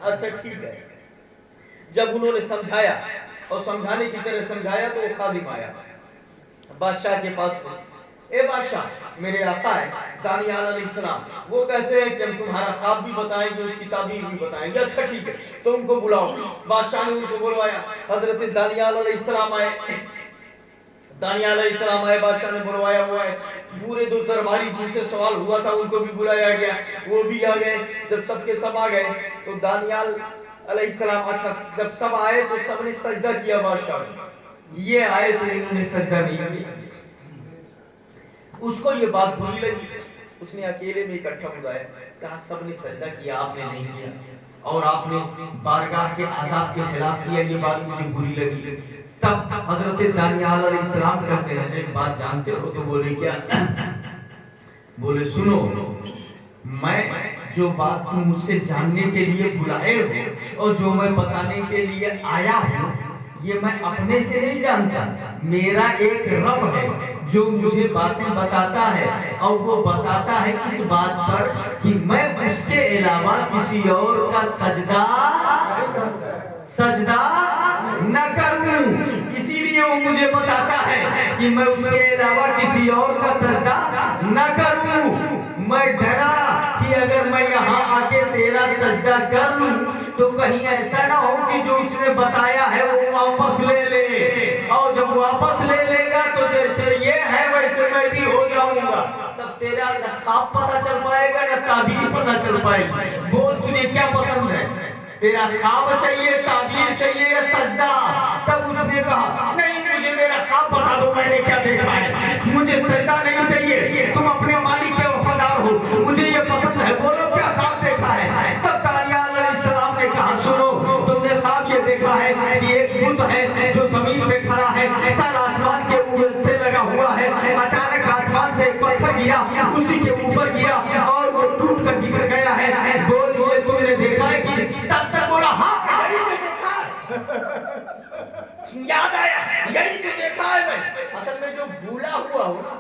अच्छा ठीक है। जब उन्होंने समझाया और समझाने की तरह समझाया तो वो खादिम आया बादशाह के पास में। ए बादशाह, मेरे आका है दानियाल अलैहिस्सलाम, वो कहते हैं कि हम तुम्हारा ख्वाब भी बताएंगे, उसकी ताबीर भी बताएंगे। अच्छा ठीक है, तो उनको बुलाओ। बादशाह ने उनको बुलवाया। हजरत दानियाल अलैहिस्सलाम आए। दानियाल अलैहिस्सलाम आए, बादशाह ने बुलवाया हुआ है। पूरे दो दरबारी जिनसे सवाल हुआ था उनको भी बुलाया गया, वो भी आ गए। जब सबके सब आ गए तो दानियाल अलैहिस्सलाम, अच्छा जब सब आए तो सबने सजदा किया। बादशाह ये आए तो इन्होंने सजदा नहीं किया। उसको ये बात बुरी लगी, उसने अकेले में इकट्ठा बुलाया, कहा सबने सजदा किया, आपने नहीं किया और आपने बारगाह के आदाब के खिलाफ किया, ये बात मुझे बुरी लगी। तब हजरत दानियाल अलैहिस्सलाम कहते हैं एक बात जानते हो? तो बोले क्या? बोले सुनो, मैं जो बात तुम मुझसे जानने के लिए बुलाए हो और जो मैं बताने के लिए आया हूँ, ये मैं अपने से नहीं जानता। मेरा एक रब है जो मुझे बातें बताता है और वो बताता है इस बात पर कि मैं उसके अलावा किसी और का सजदा न करूं। इसीलिए वो मुझे बताता है कि मैं उसके अलावा किसी और का सजदा न करूं। मैं डरा कि अगर मैं यहाँ आके तेरा सजदा कर लूं तो कहीं ऐसा ना हो कि जो उसने बताया है वो वापस ले ले, और जब वापस ले लेगा तो जैसे ये है वैसे मैं भी हो जाऊंगा। तब तेरा न ख्वाब पता चल पाएगा न ताबीर पता चल पाएगी। बोल तुझे क्या पसंद है, तेरा ख्वाब चाहिए, ताबीर चाहिए या सजदा? तब उसने कहा नहीं, मुझे मेरा ख्वाब बता दो, मैंने क्या देखा है, मुझे सजदा नहीं चाहिए, तुम अपने मालिक के वफादार हो, मुझे ये पसंद है, बोलो क्या ख्वाब देखा है। तब दानियाल अलैहिस्सलाम ने कहा सुनो, तुमने ख्वाब ये देखा है कि एक बुत है जो जमीन पे खड़ा है, सर आसमान के ऊपर से लगा हुआ है, अचानक आसमान से एक पत्थर गिरा, उसी के ऊपर गिरा और वो टूट कर बिखर गया है। बोल ये तुमने देखा है कि? तब तक बोला हाँ यही तो देखा है। याद आया, यही तो देखा है मैं। असल में जो भूला हुआ हो ना,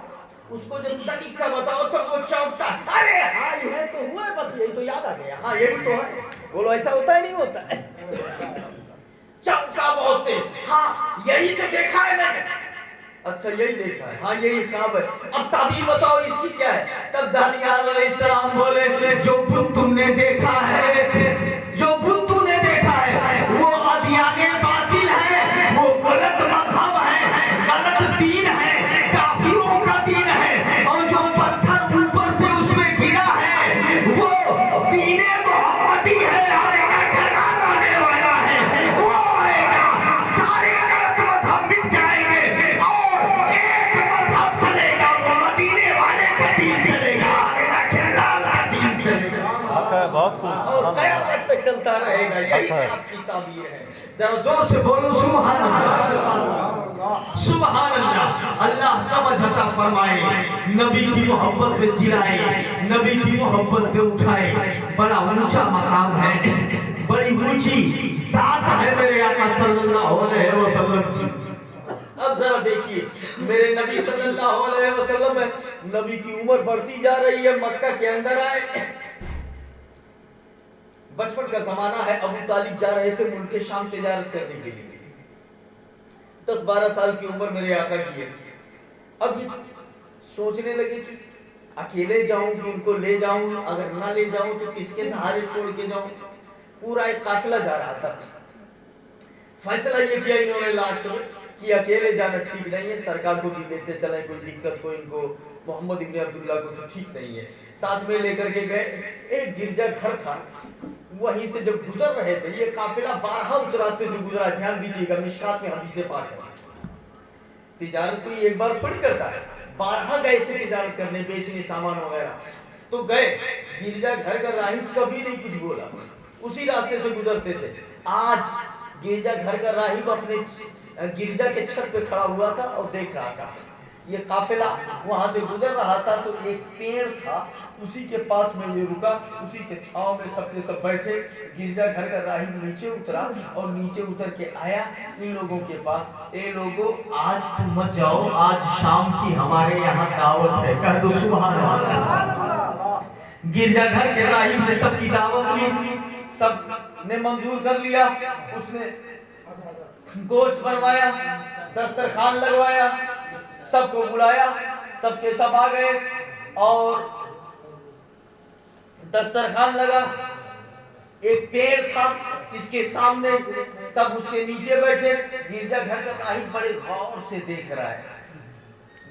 उसको जब तनिक सा बताओ तब वो चौंकता, अरे हाँ ये तो हुआ है, बस यही तो याद आ गया, हाँ यही तो है। बोलो ऐसा होता है नहीं होता है? चौंका बहुत है, हाँ यही तो देखा है मैंने। अच्छा यही देखा है, हाँ यही ख्वाब है, अब ताबीर बताओ इसकी क्या है। तब दानियाल अलैहिस्सलाम बोले जो बुत तुमने देखा है, जो बुत तूने देखा है वो अदियाने बातिल है, वो गलत मजहब है, गलत दीन है, काफिरों का दीन है, और जो पत्थर ऊपर से उसमें गिरा है वो दीने मोहम्मदी है, आने का आने वाला है, वो आएगा, सारे गलत मजहब मिट जाएंगे और एक मजहब चलेगा, वो मदीने वाले का दीन चलेगा, मेरा खिलाल का दीन चलेगा, बहुत खूब, और क़यामत तक चलता रहेगा। यही आपकी ताबीर है। जरा जोर से बोलो सुभान अल्लाह, सुभान अल्लाह। अल्लाह समझ अता फरमाए, नबी की मोहब्बत में जिलाए, नबी की मोहब्बत में उठाए। बड़ा ऊंचा मकाम है, बड़ी ऊंची जात है मेरे आका सल्लल्लाहु अलैहि वसल्लम की। अब जरा देखिए, मेरे नबी सल्लल्लाहु अलैहि वसल्लम है, नबी की उम्र बढ़ती जा रही है, मक्का के अंदर आए, बचपन का जमाना है, अबू तालिब जा रहे थे मुल्क शाम तिजारत करने के लिए। 10-12 साल की उम्र मेरे आका की है। अब ये सोचने लगे कि अकेले जाऊं कि उनको ले जाऊं, अगर ना ले जाऊं तो किसके सहारे छोड़ के जाऊं। पूरा एक काफिला जा रहा था। फैसला ये किया इन्होंने लास्ट में कि अकेले जाना ठीक नहीं है, सरकार को भी लेते चले, कोई दिक्कत हो इनको, मोहम्मद इब्न अब्दुल्ला को तो ठीक नहीं है। साथ में लेकर के गए, एक गिरजा घर था, वहीं से जब गुजर रहे थे, ये काफिला 12 उस रास्ते से गुजरा। ध्यान दीजिएगा, मिशकात में हदीसें पाक है। तिजारत कोई एक बार थोड़ी करता है, 12 गए थे तिजारत करने, बेचने सामान वगैरह। तो गए, गिरजा घर का राही कभी नहीं कुछ बोला, उसी रास्ते से गुजरते थे। आज गिरजा घर का राहिब अपने गिरजा के छत पे खड़ा हुआ था और देख रहा था। ये काफिला वहां से गुजर रहा था तो एक पेड़ था, उसी के पास में ये रुका, उसी के छांव में सब के सब बैठे। गिरजा घर का राहिब नीचे उतरा और नीचे उतर के आया इन लोगों के पास, ए लोगों आज तुम मत जाओ, आज शाम की हमारे यहाँ दावत है, कह दो सुभान अल्लाह। गिरजा घर के राहिब ने सबकी दावत ली, सब ने मंजूर कर लिया। उसने गोश्त बनवाया, दस्तरखान लगवाया, सबको बुलाया, सबके सब आ गए और दस्तरखान लगा। एक पेड़ था, इसके सामने सब उसके नीचे बैठे। गिरजाघर का राही बड़े गौर से देख रहा है,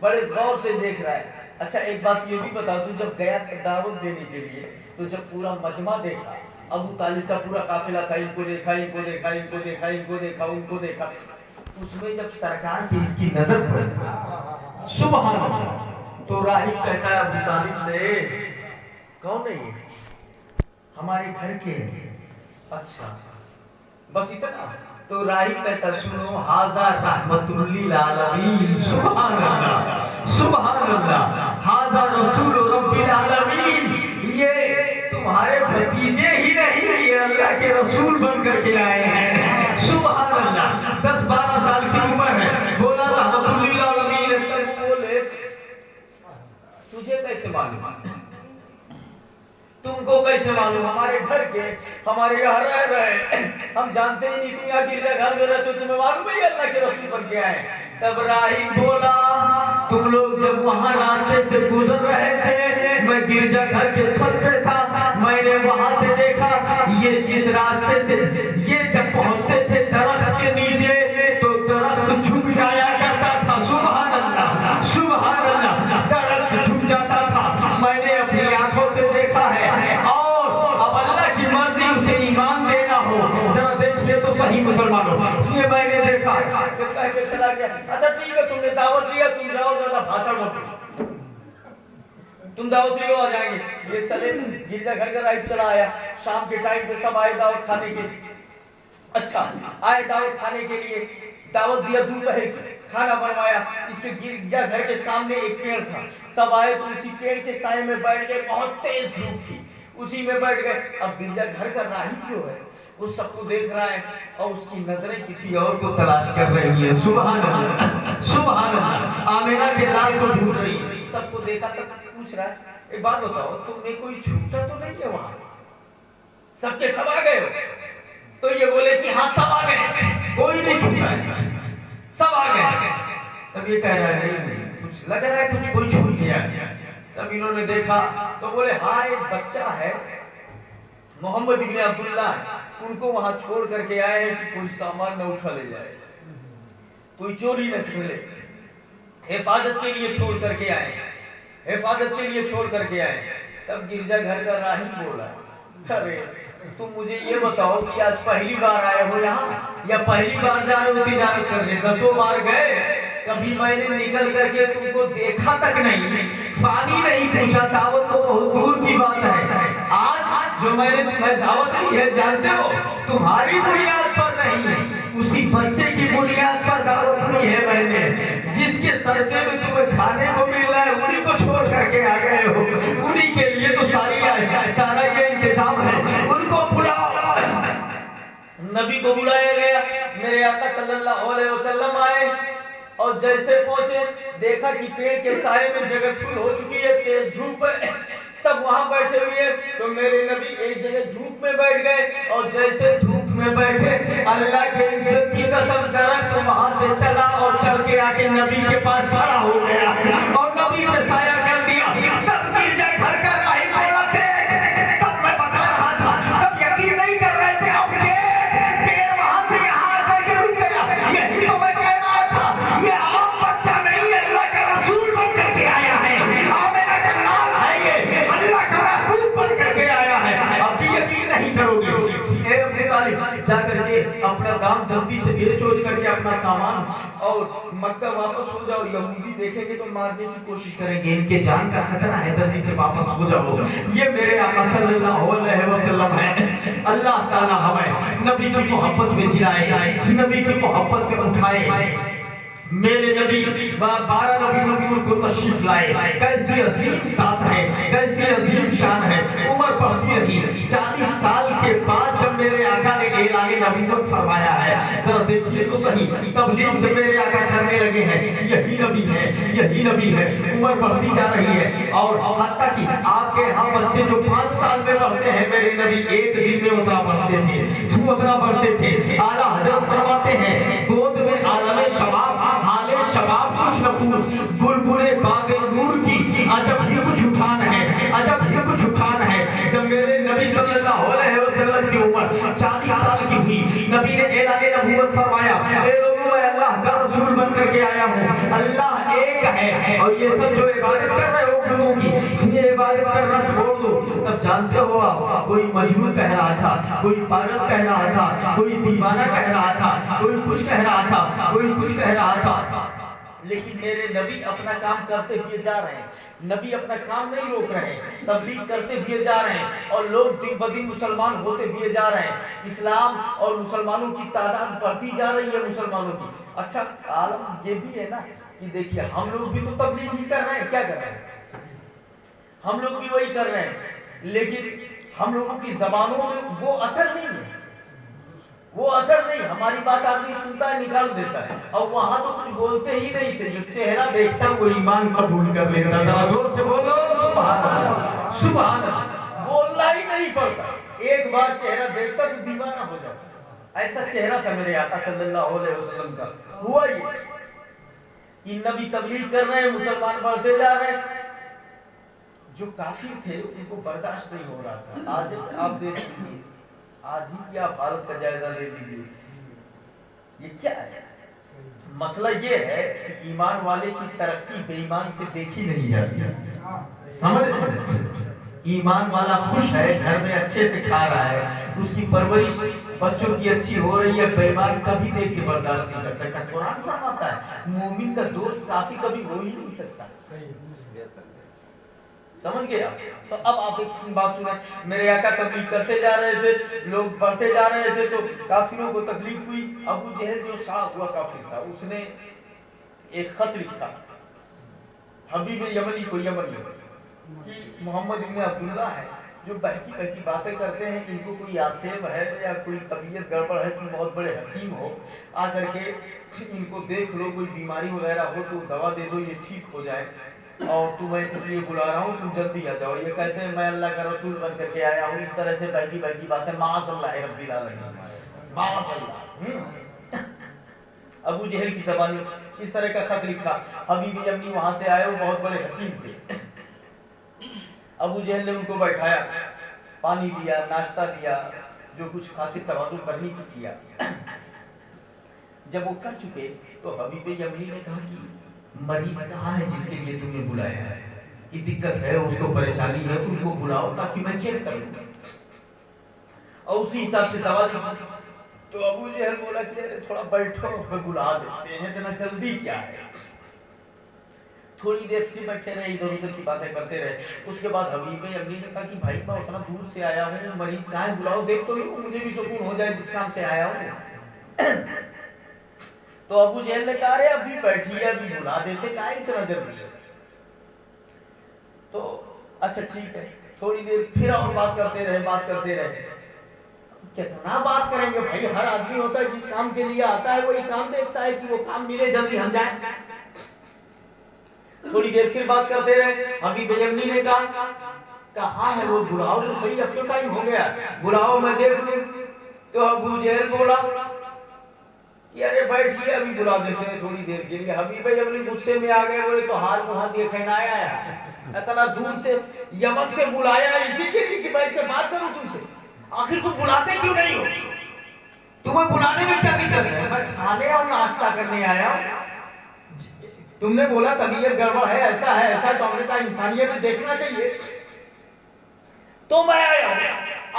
बड़े गौर से देख रहा है। अच्छा एक बात ये भी बता, तू जब गया था दावत देने के लिए तो जब पूरा मजमा देखा, अबू तालिब का पूरा काफिला था, इनको देखा, इनको देखा, इनको देखा, इनको देखा, उनको देखा, उसमें जब सरकार की इसकी नजर पड़ी, सुभान अल्लाह, तो राही कहता है अबू तालिब से, कौन है ये? हमारे घर के। अच्छा बस इतना? तो राही कहता सुनो, हाजा रहमतुल लिल आलमीन, सुभान अल्लाह, सुभान अल्लाह, हाजा रसूल रब्बिल आलमीन, ये तुम्हारे भतीजे ही नहीं, ये अल्लाह के रसूल बन करके आए हैं। सुभान अल्लाह, 10-12 साल की उम्र है, बोला रहमतुल लिल आलमीन। तब बोले तुझे कैसे मालूम? तुमको कैसे मालूम? हमारे घर के, हमारे यहाँ रह रहे, हम जानते ही नहीं, तुम यहाँ गिरजाघर में रहते हो, तुम्हें मालूम है अल्लाह के रसूल बन के आए। तब राही बोला, तुम लोग जब वहाँ रास्ते से गुजर रहे थे, मैं गिरजाघर के छत पे था, मैंने वहाँ से देखा, ये जिस रास्ते से ये जब पहुँचते थे दरख्त के नीचे, तो दरख्त झुक जाया करता था। सुभान अल्लाह, सुभान अल्लाह, दरख्त झुक जाता था, मैंने अपनी आंखों से देखा है। और अब अल्लाह की मर्जी उसे ईमान देना हो, जरा देखिए तो सही मुसलमानों, ये मैंने देखा, तो कह के चला गया। अच्छा ठीक है, तुमने दावत लिया, तुम जाओ, ज्यादा भाषण मत, तुम दावत लियो, आ जाएंगे। ये चले, गिरजाघर का राही चला आया। शाम के टाइम पे सब आए दावत खाने के लिए। अच्छा आए दावत खाने के लिए, दावत दिया, दोपहर की खाना बनवाया। इसके गिरजाघर के सामने एक पेड़ था, सब आए तो उसी पेड़ के साए में बैठ गए। बहुत तेज धूप थी, उसी में बैठ गए। अब गिरजाघर का राही जो है वो सबको देख रहा है और उसकी नजरें किसी और को तलाश कर रही है। सुभान अल्लाह, सुभान अल्लाह, आमिना के लाल को ढूंढ रही है। सबको देखा तब पूछ रहा है, एक बात बताओ, तुमने कोई छूटा तो नहीं है वहां? सबके सब आ गए हो? तो ये बोले कि हाँ सब आ गए, कोई नहीं छूटा है, सब आ गए। तब ये कह रहा है नहीं, कुछ लग रहा है, कुछ कोई छूट गया। तब इन्होंने देखा तो बोले हाँ एक बच्चा है, मोहम्मद इब्न अब्दुल्ला, उनको वहां छोड़ करके आए हैं कि कोई सामान न उठा ले जाए, कोई चोरी न खेले, हिफाजत के लिए छोड़ करके आए, हिफाजत के लिए छोड़ करके आए। तब गिरजाघर का राही बोला, अरे तुम मुझे ये बताओ कि आज पहली बार आए हो यहाँ या पहली बार जा रहे हो तिजारत करने? 10 बार गए, कभी मैंने निकल करके तुमको देखा तक नहीं, पानी नहीं पूछा, दावत तो बहुत दूर की बात है। आज जो मैंने तुम्हें दावत दी है, जानते हो तुम्हारी बुनियाद पर नहीं, उसी बच्चे की बुनियाद पर दावत दी है मैंने, जिसके सदक़े में तुम्हें खाने को मिल रहा है, उन्हीं को छोड़ करके आ गए हो, उन्हीं के लिए तो सारा ये इंतजाम है, उनको बुलाओ। नबी को बुलाया गया, मेरे आका सल्लल्लाहु अलैहि वसल्लम आए और जैसे पहुंचे देखा कि पेड़ के साए में जगह फुल हो चुकी है, तेज धूप है, सब वहां बैठे हुए हैं। तो मेरे नबी एक जगह धूप में बैठ गए और जैसे धूप में बैठे, अल्लाह के इज्जत की कसम, दरख्त वहां से चला और चल के आके नबी के पास खड़ा हो गया और नबी पे साया कर दिया। तब गिरजाघर का राही बोला, तब मैं बता रहा था, तब यकीन नहीं कर रहे थे, अब पेड़ वहां से यहाँ आकर के रुक गया। यही तो मैं कह रहा था, ये आम बच्चा नहीं है, अल्लाह का रसूल बन करके आया है, आमिना का लाल है, ये अल्लाह का महबूब बन करके आया है। अब भी यकीन नहीं करोगे। अबू तालिब जाकर के अपना दाम जल्दी से बेच करके अपना सामान और मक्का वापस हो जाओ। यहूदी देखेंगे तो मारने की कोशिश करेंगे, इनके जान का खतरा है, जल्दी से वापस हो जाओ। ये मेरे आका सल्लल्लाहु अलैहि वसल्लम है। अल्लाह ताला हमें नबी की मोहब्बत में जिलाए, नबी की मोहब्बत में उठाए। मेरे नबी 12 नबी को तशरीफ लाए, कैसी अजीम साथ है, कैसी अजीम शान है। उम्र बढ़ती रही, 40 साल के बाद जब मेरे आका ने ऐलान नबूवत फरमाया है, जरा देखिए तो सही, तबलीग जब मेरे आका करने लगे हैं, यही नबी है, यही नबी है। उम्र बढ़ती जा रही है और हत्ता कि आपके यहाँ बच्चे जो 5 साल में बढ़ते हैं, मेरे नबी एक दिन में उतना बढ़ते थे, उतना बढ़ते थे। आला हजरत फरमाते हैं, गोद में आलम शबाब, हाले शबाब कुछ न पूछ, बुलबुले बागे नूर की अजब ही कुछ उठान है, अजब ही कुछ उठान है। जब मेरे नबी सल्लल्लाहु अलैहि वसल्लम की उम्र 40 साल की हुई, नबी ने ऐलान नबूवत फरमाया, ए लोगों मैं अल्लाह का रसूल बन करके आया हूँ, अल्लाह एक है और ये सब जो इबादत कर रहे हो बुतों की, ये इबादत करना छोड़ दो। तब जानते हो आप, कोई मजनून कह रहा था, कोई पागल कह रहा था, कोई दीवाना कह रहा था, कोई कुछ कह रहा था, कोई कुछ कह रहा था, लेकिन मेरे नबी अपना काम करते हुए जा रहे हैं। नबी अपना काम नहीं रोक रहे हैं, तबलीग करते हुए जा रहे हैं और लोग दिन ब दिन मुसलमान होते हुए जा रहे हैं। इस्लाम और मुसलमानों की तादाद बढ़ती जा रही है मुसलमानों की। अच्छा, आलम ये भी है ना कि देखिए हम लोग भी तो तबलीग ही कर रहे हैं, क्या कर रहे हैं, हम लोग भी वही कर रहे हैं, लेकिन हम लोगों की जबानों में वो असर नहीं है, वो असर नहीं। हमारी बात आदमी सुनता है, निकाल देता है, और वहां तो कुछ बोलते ही नहीं थे, जो चेहरा देखता वो ईमान कबूल कर लेता। जरा जोर से बोलो सुभान अल्लाह, सुभान अल्लाह। बोलना ही नहीं पड़ता, एक बार चेहरा देखता तो दीवाना हो जाता। ऐसा चेहरा था मेरे आका सल्लल्लाहु अलैहि वसल्लम का। हुआ ये कि नबी तबलीग कर रहे हैं, मुसलमान बढ़ते जा रहे हैं, जो काफिर थे उनको बर्दाश्त नहीं हो रहा था। आज आप देख लीजिए, आज ही क्या भारत का जायजा ले लीजिए, ये क्या है? मसला ये है कि ईमान वाले की तरक्की बेईमान से देखी नहीं जाती, समझ रहे? ईमान वाला खुश है, घर में अच्छे से खा रहा है, उसकी परवरिश बच्चों की अच्छी हो रही है, बेईमान कभी देख के बर्दाश्त नहीं कर सकता। कुरान फरमाता है मोमिन का दोस्त काफी कभी हो ही नहीं सकता। समझ गए आप? तो अब आप एक बात सुने, मेरे आका तबलीग करते जा रहे थे, लोग बढ़ते जा रहे थे, तो काफिरों को तकलीफ हुई। अबू जहल जो शाह हुआ काफिर था, उसने एक खत लिखा हबीब यमनी को, यमन में, कि मोहम्मद इब्न अब्दुल्ला है जो बहकी बहकी बातें करते हैं, इनको कोई आसेब है या कोई तबीयत गड़बड़ है, तुम बहुत बड़े हकीम हो, आकर के इनको देख लो, कोई बीमारी वगैरह हो तो दवा दे दो, ये ठीक हो जाए, और तुम्हें इसलिए बुला रहा हूँ, तुम जल्दी आ जाओ। ये कहते हैं मैं अल्लाह का रसूल बन करके आया हूँ। इस तरह से बहकी बहकी बातें, माज़अल्लाह रब्बिल आलमीन, माज़अल्लाह। अबू जहल की ज़बान में इस तरह का खत लिखा। हबीब यमनी वहां से आए, वो बहुत बड़े हकीम थे। अबू जहल ने उनको बैठाया, पानी दिया, नाश्ता दिया, जो कुछ खातिर तवाज़ुन करने की किया। जब वो कर चुके तो हबीब यमनी ने कहा कि मरीज कहाँ है जिसके लिए तुमने बुलाया है, कि दिक्कत है, उसको परेशानी है, उनको बुलाओ ताकि मैं चेक कर लूं और उसी हिसाब से दवा दी। तो अबू जहल बोला कि अरे थोड़ा बैठो, मैं बुला देते हैं, इतना जल्दी क्या है। थोड़ी देर फिर बैठे रहे, इधर उधर की बातें करते रहे। उसके बाद हबीब यमनी ने कहा कि भाई मैं उतना दूर से आया हूँ, मरीज कहाँ है, बुलाओ, देख तो लूं, मुझे भी सुकून हो जाए जिस काम से आया हूँ। तो अबू जहल ने कहा, अरे अभी बैठिए, अभी बुला देते, क्या इतना जल्दी है। तो अच्छा ठीक है, थोड़ी देर फिर और बात करते रहे, बात करते रहे। कितना बात करेंगे भाई, हर आदमी होता है जिस काम के लिए आता है वही काम देखता है कि वो काम मिले, जल्दी हम जाए। थोड़ी देर फिर बात करते रहे। हबीब यमनी ने कहा कहाँ है वो, बुलाओ तो सही, अब तो टाइम हो गया, बुलाओ मैं देख लूं। तो अबू जहल बोला कि अरे बैठिए, अभी बुला देते हैं थोड़ी देर के लिए। हबीब यमनी गुस्से में आ गए, बोले तो हाल वहां देखे ना आया, इतना दूर से यमन से बुलाया इसी के लिए कि बैठ के बात करूं तुमसे, आखिर तुम बुलाते क्यों नहीं हो, तुम्हें बुलाने में क्या दिक्कत है, मैं खाने और नाश्ता करने आया हूं। तुमने बोला तबीयत गड़बड़ है, ऐसा है ऐसा, तो हमने कहा इंसानियत में देखना चाहिए, तो मैं आया हूं,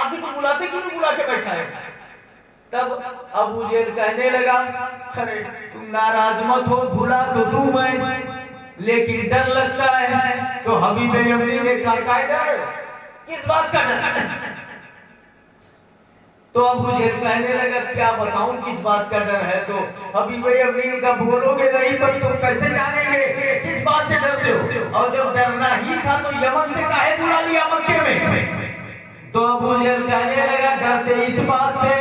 आखिर तुम बुलाते क्यों नहीं, बुला के बैठा है। तब अबू जहल कहने लगा, अरे तुम नाराज मत हो, भूला तो तू मैं, लेकिन डर लगता है। तो हबीब यमनी ने कहा क्या डर, किस बात का डर। तो अबू जहल कहने लगा क्या बताऊं किस बात का डर है। तो हबीब यमनी ने कहा बोलोगे नहीं तो तुम कैसे जानेंगे किस बात से डरते हो, और जब डरना ही था तो यमन से काहे बुला लिया मक्के में। तो अबू जहल कहने लगा डरते इस बात से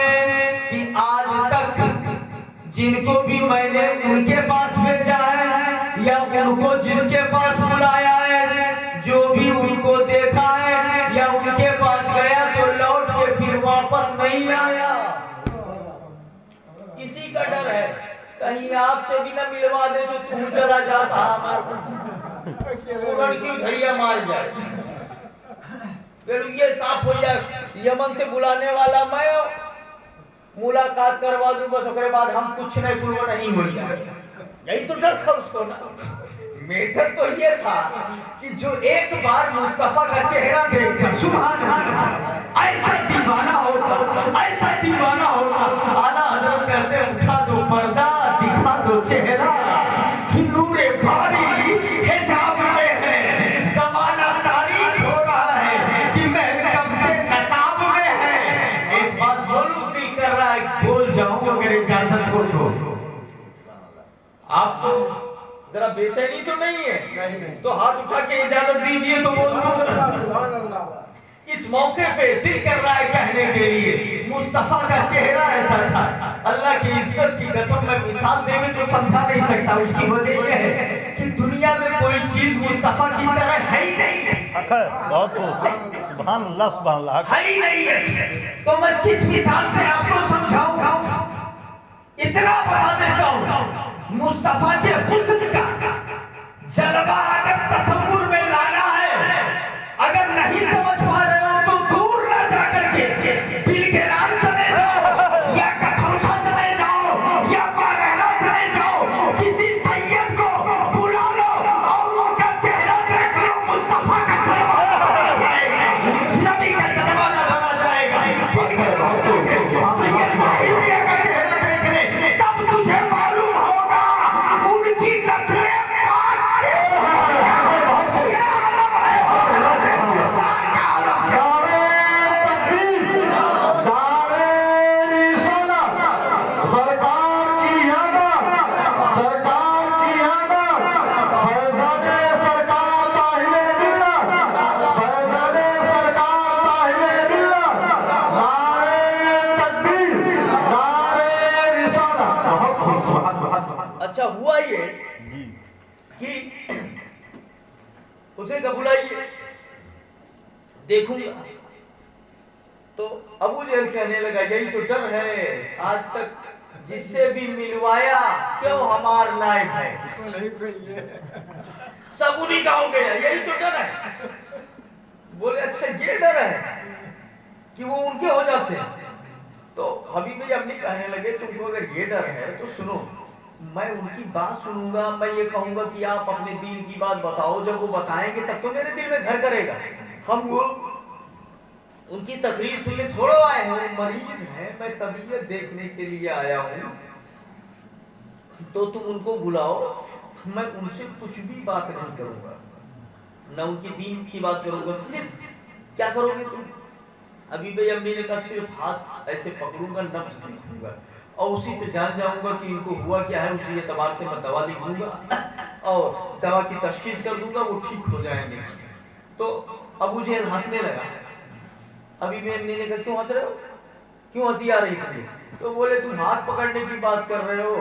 कि आज तक जिनको भी मैंने उनके पास भेजा है या उनको जिसके पास बुलाया है, जो भी उनको देखा है या उनके पास गया तो लौट के फिर वापस नहीं आया। इसी का डर है, कहीं आपसे भी न मिलवा दे तो तू चला जाता हमारे। पूरन की धैर्य मार जाए, फिर ये साफ हो जाए यमन से बुलाने वाला मैं मुलाकात करवा दूं, बस उसके बाद हम कुछ नहीं पूर्व नहीं हो जाए। यही तो डर था उसको ना। मैटर तो ये था कि जो एक बार मुस्तफा का चेहरा देखता, सुभान अल्लाह, ऐसा दीवाना होता, ऐसा दीवाना होता। आला हजरत कहते उठा दो पर्दा, दिखा दो चेहरा, नूरे भारी हिजाब में है, जमाना तारीख हो रहा है कि मैं कब से नकाब में है। एक बात बोलूं, दिल कर रहा है बोल जाऊं, अगर इजाजत हो तो। आपको जरा बेचैनी तो नहीं है? नहीं। तो हाथ उठा के इजाजत दीजिए तो बोल दूं। इस मौके पे दिल कर रहा है कहने के लिए, मुस्तफा का चेहरा ऐसा था, अल्लाह की इज्जत की कसम मैं मिसाल देके तो समझा नहीं सकता। उसकी वजह यह है कि दुनिया में कोई चीज मुस्तफा की तरह है ही नहीं। बहुत सुभान अल्लाह, सुभान अल्लाह, है ही नहीं है। तो मैं किस मिसाल से आपको समझाऊं? इतना बता देता हूं, मुस्तफा के हुस्न का जलवा अगर तसव्वुर में लाना है, अगर नहीं समझ पा रहे हो तो दूर ना जाकर के बिलगेराम चले जाओ, या कथौसा चले जाओ, या मारेला चले जाओ, किसी सैयद को बुला लो और उनका चेहरा देख लो, मुस्तफा का जलवा नजर आ जाएगा, नबी का जलवा नजर आ जाएगा। सैयद माहिमिया का चेहरा देख ले, तब तुझे मालूम होगा उनकी नस्लें अच्छा हुआ ये कि उसे कब बुलाइए देखूंगा, तो अबू जहल कहने लगा यही तो डर है, आज तक जिससे भी मिलवाया क्यों हमार नायब है, सब उन्हीं का हो गया, यही तो डर है। बोले अच्छा ये डर है कि वो उनके हो जाते हैं। तो हबीब भाई अपनी कहने लगे तुमको अगर ये डर है तो सुनो, मैं उनकी बात सुनूंगा, मैं ये कहूंगा कि आप अपने दीन की बात बताओ, जब वो बताएंगे तब तो मेरे दिल में घर करेगा। हम वो उनकी तकरीर सुनने थोड़ा आए हैं, मरीज हैं, मैं तबीयत देखने के लिए आया हूँ, तो तुम उनको बुलाओ, मैं उनसे कुछ भी बात नहीं करूंगा, न उनकी दीन की बात करूंगा, सिर्फ क्या करोगे तुम? अभी भाई अम्मी ने कहा सिर्फ हाथ ऐसे पकड़ूंगा, नब्ज देखूंगा और उसी से जान जाऊंगा कि इनको हुआ क्या है, उसी एतबार से मैं दवा लिख दूंगा और दवा की तशखीस कर दूंगा, वो ठीक हो जाएंगे। तो अबू जहल हंसने लगा। अभी मैं अम्मी ने कहा क्यों हंस रहे हो, क्यों हंसी आ रही तुम्हें? तो बोले तुम हाथ पकड़ने की बात कर रहे हो,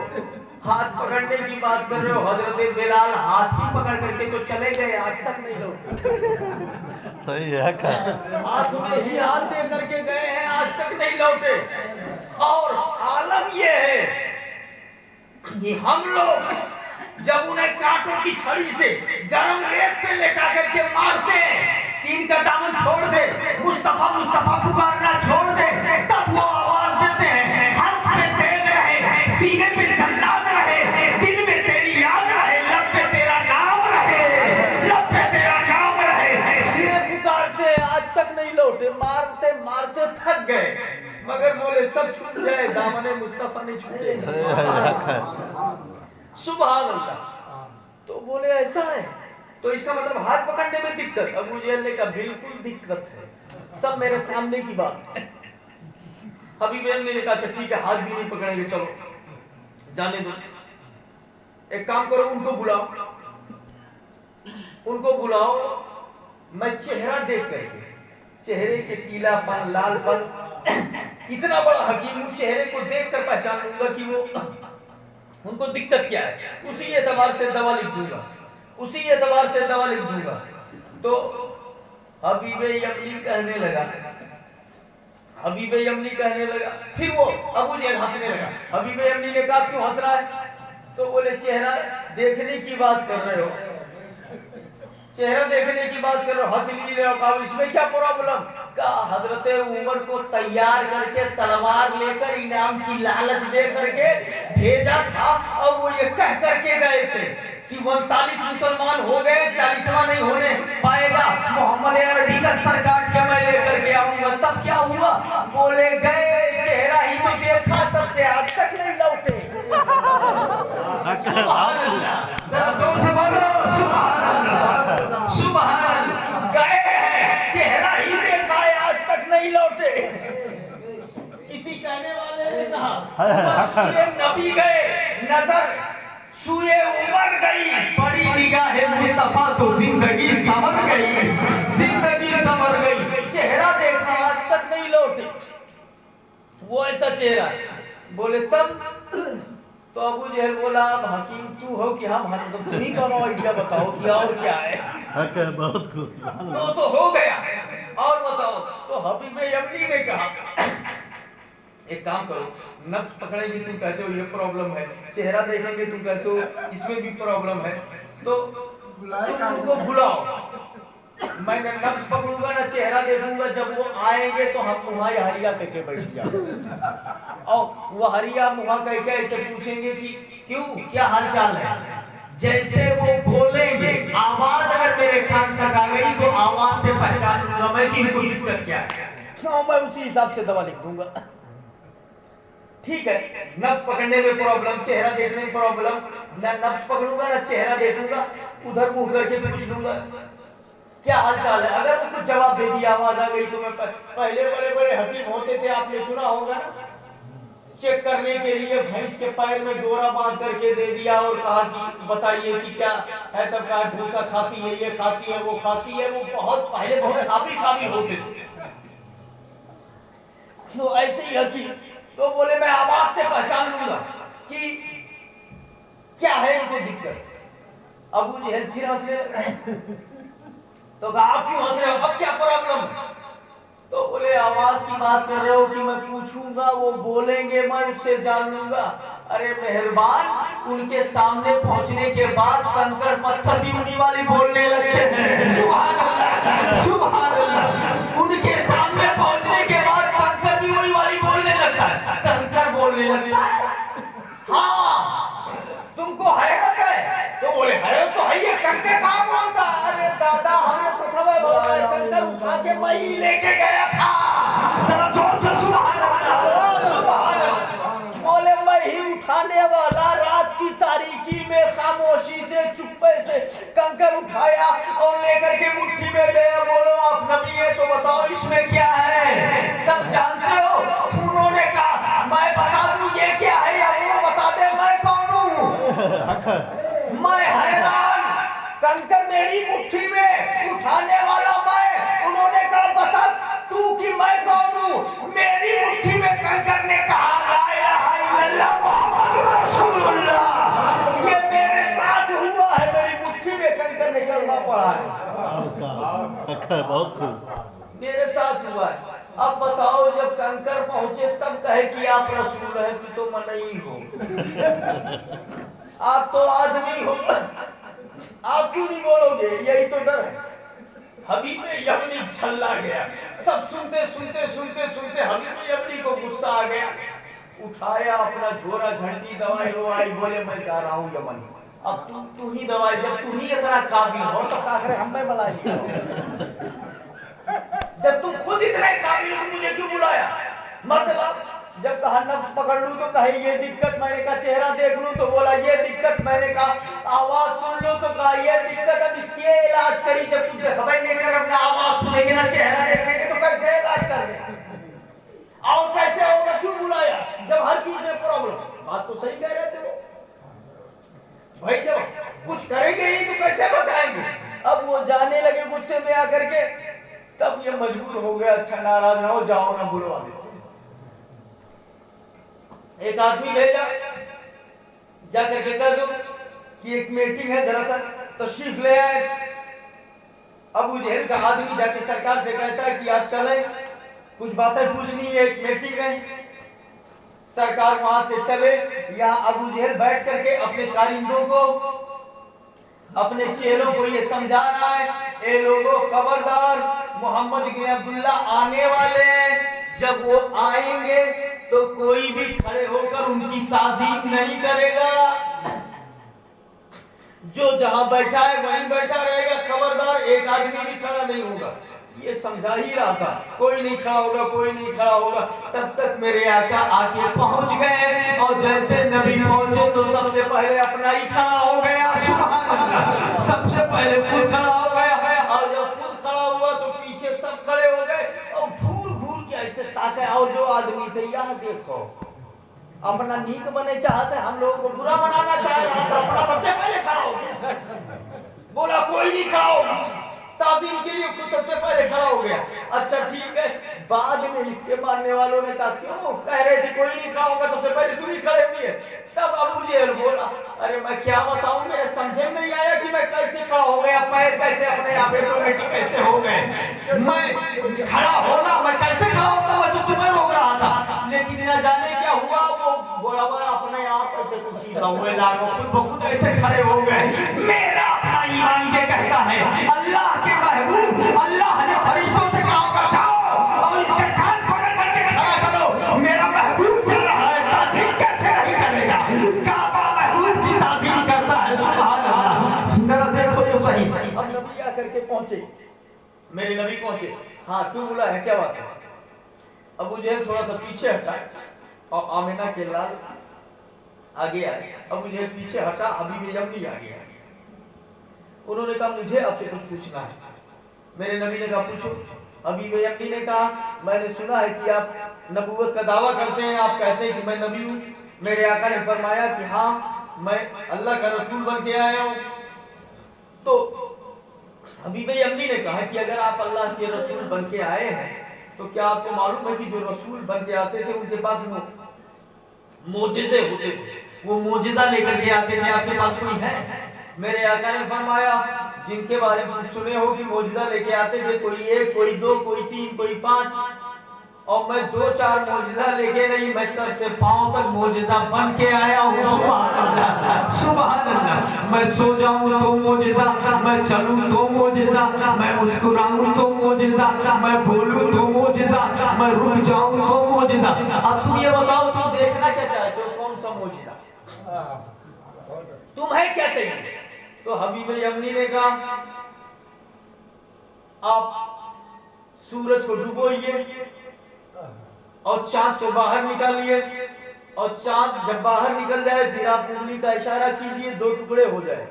हाथ पकड़ने की बात कर रहे हो, हजरत बिलाल हाथ ही पकड़ करके तो चले गए, आज तक नहीं लौटे। सही है क्या? हाथ में ही हाथ दे करके गए हैं, आज तक नहीं लौटे। और आलम ये है कि हम लोग जब उन्हें कांटों की छड़ी से गर्म रेत पे लेटा करके मारते हैं कि इनका दामन छोड़ दे, मुस्तफा मुस्तफा पुकारना छोड़ दे, तब वो आवाज देते हैं हाथ पे तेज रहे, सीने पे जल्लाद रहे, दिल में तेरी याद रहे, लब पे तेरा नाम रहे, लब पे तेरा नाम रहे, ये पुकारते आज तक नहीं लौटे, मारते मारते थक गए, मगर बोले सब छूट जाए, दामने मुस्तफा नहीं छूटे। सुभान अल्लाह। तो बोले ऐसा है, तो इसका मतलब हाथ पकड़ने में दिक्कत? अबू जहल ने कहा बिल्कुल दिक्कत है, सब मेरे सामने की बात है। हबीब ने कहा अच्छा ठीक है, हाथ भी नहीं पकड़ेंगे, चलो जाने दो, एक काम करो उनको बुलाओ, उनको बुलाओ, मैं चेहरा देख करके, चेहरे के पीलापन लालपन, इतना बड़ा हकीम चेहरे को देख कर पहचान लूंगा कि वो उनको दिक्कत क्या है, उसी एतबार से दवा लिख दूंगा, उसी एतबार से दवा लिख दूंगा। तो हबीब यमनी कहने लगा, हबीब यमनी कहने लगा, फिर वो अबू जहल हंसने लगा। हबीब यमनी ने कहा क्यों हंस रहा है? तो बोले चेहरा देखने की बात कर रहे हो, चेहरा देखने की बात कर रहे हो, हंस लिए हो, कहा इसमें क्या प्रॉब्लम? कहा हजरत उमर को तैयार करके तलवार लेकर इनाम की लालच दे करके भेजा था, और वो ये कह करके गए थे कि 39 मुसलमान हो गए, 40वां नहीं होने पाएगा, मोहम्मद अरबी का सर काट के मैं लेकर के आऊंगा। तब क्या हुआ? बोले गए, चेहरा ही तो देखा, तब से आज तक नहीं लौटे। सुभान अल्लाह, जरा जोर से बोलो सुभान अल्लाह, सुभान अल्लाह। गए हैं, चेहरा ही देखा है, आज तक नहीं लौटे। किसी कहने वाले ने कहा ये नबी गए, नजर सुए उमर गई, बड़ी निगाहे मुस्तफा तो जिंदगी संवर गई, जिंदगी संवर गई। चेहरा देखा, आज तक नहीं लौटे। वो ऐसा चेहरा। बोले तब तो अबू जहल बोला, अब हकीम तू हो कि हम? तुम ही कौन आइडिया बताओ कि और क्या है। बहुत खुश। तो हो गया, और बताओ। तो हबीब यमनी ने कहा एक काम करो, नफ्स पकड़ेंगे तुम कहते हो ये प्रॉब्लम है, चेहरा देखेंगे तुम कहते हो इसमें भी प्रॉब्लम है, तो तुम उनको बुलाओ, मैं न नफ्स पकड़ूंगा ना चेहरा देखूंगा। जब वो आएंगे तो हम मुहा हरिया कह के बैठ जाओ, और वो हरिया मुहा कह के ऐसे पूछेंगे कि क्यों, क्या हालचाल है। जैसे वो बोलेंगे, आवाज अगर मेरे कान तक आ गई तो आवाज से पहचान लूंगा मैं कि इनको दिक्कत क्या है, क्यों मैं उसी हिसाब से दवा लिख दूंगा। ठीक है, नफ्स पकड़ने में प्रॉब्लम, चेहरा देखने में प्रॉब्लम, ना नफ्स पकड़ूंगा ना चेहरा देखूंगा, उधर मुंह करके पूछ लूंगा क्या हालचाल है। अगर वो कुछ जवाब दे दिया, आवाज आ गई, तो मैं पहले बड़े बड़े हकीम होते थे, आपने सुना होगा ना, चेक करने के लिए भैंस के पैर में डोरा बांध करके दे दिया और कहा कि बताइए कि क्या है, तब कहा भूसा खाती है, ये खाती है, वो खाती है। वो बहुत पहले बहुत काफी होते थे। तो ऐसे ही हकीम तो बोले मैं आवाज से पहचान लूंगा कि क्या है इनको दिक्कत। अबू जहल फिर हंस रहे, तो कहा आप क्यों हंस रहे हो, अब क्या प्रॉब्लम? तो बोले आवाज की बात कर रहे हो कि मैं पूछूंगा, वो बोलेंगे, मैं उससे जान लूंगा। अरे मेहरबान, उनके सामने पहुंचने के बाद कंकड़ पत्थर भी उन्हीं वाली बोलने लगते हैं। सुभान अल्लाह, सुभान अल्लाह। उनके सामने पहुंचने के बाद कंकड़ भी उन्हीं वाली बोलने लगता है, कंकड़ बोलने लगता है। हाँ, तुमको हैरत है? तो बोले हैरत तो है, ये कंकड़ कहाँ बोलता? अरे दादा, हमें सफावे बोलता है, कंकड़ उठा के मैं ही लेके गया था। जरा जोर से सुभान अल्लाह, सुभान अल्लाह। बोले मैं ही उठाने वाला, रात की तारीकी में खामोशी से चुप्पे से कंकड़ उठाया और लेकर के मुट्ठी में गया। बोलो आप नबी है तो बताओ इसमें क्या है। तब जानते हो उन्होंने कहा मैं बता दूं ये क्या है, या वो बता दे मैं कौन हूँ। मैं हैरान, कंकड़ मेरी मुट्ठी में, उठाने वाला मैं। उन्होंने कहा बता तू कि मैं कौन हूँ। मेरी मुट्ठी में कंकड़ ने कहा ला इलाहा इल्लल्लाह मुहम्मदुर रसूलुल्लाह। ये मेरे साथ हुआ है, मेरी मुट्ठी में कंकड़ ने कलमा पढ़ा है। बहुत खुश, मेरे साथ हुआ है। अब बताओ जब कंकड़ पहुंचे तब कहे कि आप रसूल हैं, तू तो मनई हो, आप तो आदमी हो, आप क्यों नहीं बोलोगे? यही तो डर है। हबीब यमनी छल्ला गया। सब सुनते सुनते सुनते सुनते हबीब यमनी को गुस्सा आ गया। उठाया अपना झोरा, झंडी, दवाई लो आई, बोले मैं जा रहा हूँ यमन। अब तू ही दवाई, जब तू ही इतना काबिल हो तो क्या करे, हमें बुला लिया। जब तुम खुद इतने काबिल हो मुझे क्यों बुलाया? मतलब जब कहा नफ्स पकड़ लूं तो कहे ये दिक्कत, मैंने कहा चेहरा देख लूं तो बोला ये दिक्कत, मैंने कहा आवाज सुन लो तो कहा ये दिक्कत। अभी क्या इलाज करी? जब तुम खबर नहीं कर अपना आवाज सुनेंगे ना चेहरा देखेंगे तो कैसे इलाज करने, और कैसे होगा? क्यों बुलाया जब हर चीज में प्रॉब्लम? बात तो सही कह रहे थे वो भाई, जब कुछ करेंगे ही तो कैसे बताएंगे। अब वो जाने लगे गुस्से में आकर के, तब ये मजबूर हो गया, अच्छा नाराज ना हो, जाओ ना बुलवा दे। एक आदमी भेजा, जाकर के कह दो कि एक मीटिंग है, जरा सा तशरीफ ले आए। अबू जहल का आदमी जाके सरकार से कहता है कि आप चलें, कुछ बातें पूछनी है, एक मीटिंग है। सरकार वहां से चले, यहाँ अबू जहल बैठ करके अपने कारिंदों को अपने चेलों को ये समझा रहा है, ए लोगों खबरदार, मोहम्मद इब्न अब्दुल्ला आने वाले हैं, जब वो आएंगे तो कोई भी खड़े होकर उनकी ताज़ीम नहीं करेगा, जो जहां बैठा है वहीं बैठा रहेगा, खबरदार एक आदमी भी खड़ा नहीं होगा। ये समझा ही रहा था, कोई नहीं खड़ा होगा, कोई नहीं खड़ा होगा। तब तक मेरे आका आके पहुंच गए और जैसे नबी पहुंचे तो सबसे पहले अपना ही खड़ा हो गया, सुभान अल्लाह, सबसे पहले खुद खड़ा हो गया, और जब खुद खड़ा हुआ तो पीछे सब खड़े हो गए और घूर घूर के ऐसे ताके, और जो आदमी थे यह देखो अपना नीक बने चाहते, हम लोगों को बुरा बनाना चाह रहा था, अपना सबसे पहले खड़ा हो गया, बोला कोई नहीं खड़ा होगा, ताज़ीम के लिए खुद सबसे पहले खड़ा हो गया। अच्छा ठीक है, बाद में इसके मानने वालों ने कहा क्यों कह रहे थे कोई नहीं खड़ा होगा, सबसे पहले तुम ही खड़े हुए। तब अबू जहल बोला, अरे मैं क्या बताऊं, मेरे समझे में नहीं आया कि मैं कैसे खड़ा हो गया, पैर कैसे अपने आप ऑटोमेटिक कैसे हो गए, मैं खड़ा होना, मैं कैसे खड़ा होता, मैं तो तुम्हें रोक रहा था, लेकिन न जाने क्या हुआ, वो बोला अपने आप ऐसे कुछ सीधा हुए लागो, खुद ब खुद ऐसे खड़े हो गए। मेरा अपना ईमान ये कहता है, अल्लाह के महबूब, अल्लाह ने फरिश्तों से कहा होगा जाओ और इसका कान पकड़ करके खड़ा करो, मेरा महबूब चल रहा है, ताज़ीम कैसे नहीं करेगा, काबा महबूब की ताज़ीम करता है, सुभान अल्लाह। जरा देखो तो सही। अब नबी आकर के पहुंचे, मेरे नबी पहुंचे, हाँ क्यों बुला है, क्या बात है। अबू जहल थोड़ा सा पीछे हटा और आमिना के लाल आगे आए, अबू जहल पीछे हटा, हबीब यमनी आगे आए। उन्होंने कहा मुझे आपसे कुछ पूछना है। मेरे नबी ने कहा पूछो। हबीब यमनी ने कहा मैंने सुना है कि आप नबूवत का दावा करते हैं, आप कहते हैं कि मैं नबी हूँ। मेरे आका ने फरमाया कि हाँ मैं अल्लाह का रसूल बन के आया हूँ। तो हबीब यमनी ने कहा कि अगर आप अल्लाह के रसूल बन के आए हैं तो क्या आपको मालूम है कि जो रसूल बन के आते थे उनके पास मोजिज़े होते थे, वो मोजिज़ा लेकर के आते थे, आपके पास कोई है? मेरे आका ने फरमाया जिनके बारे में सुने हो कि मोजिज़ा लेके आते थे, कोई एक, कोई दो, कोई तीन, कोई पांच, और मैं 2-4 मोजिज़ा लेके नहीं, मैं सर से पांव तक मोजिज़ा बन के आया हूँ, सुभान अल्लाह, सुभान अल्लाह। मैं सो जाऊं तो मोजिज़ा, मैं चलूं तो मोजिज़ा, मैं मुस्कुराऊं तो मोजिज़ा, मैं बोलूं तो मोजिज़ा, मैं रुक जाऊं तो मोजिज़ा। अब तुम ये बताओ तुम देखना क्या चाहते हो, कौन सा मोजिज़ा, तुम्हें क्या चाहिए? तो हबीब यमनी ने कहा आप सूरज को डुबोइए और चांद को बाहर निकालिए, और चांद जब बाहर निकल जाए फिर आप उंगली का इशारा कीजिए, 2 टुकड़े हो जाए,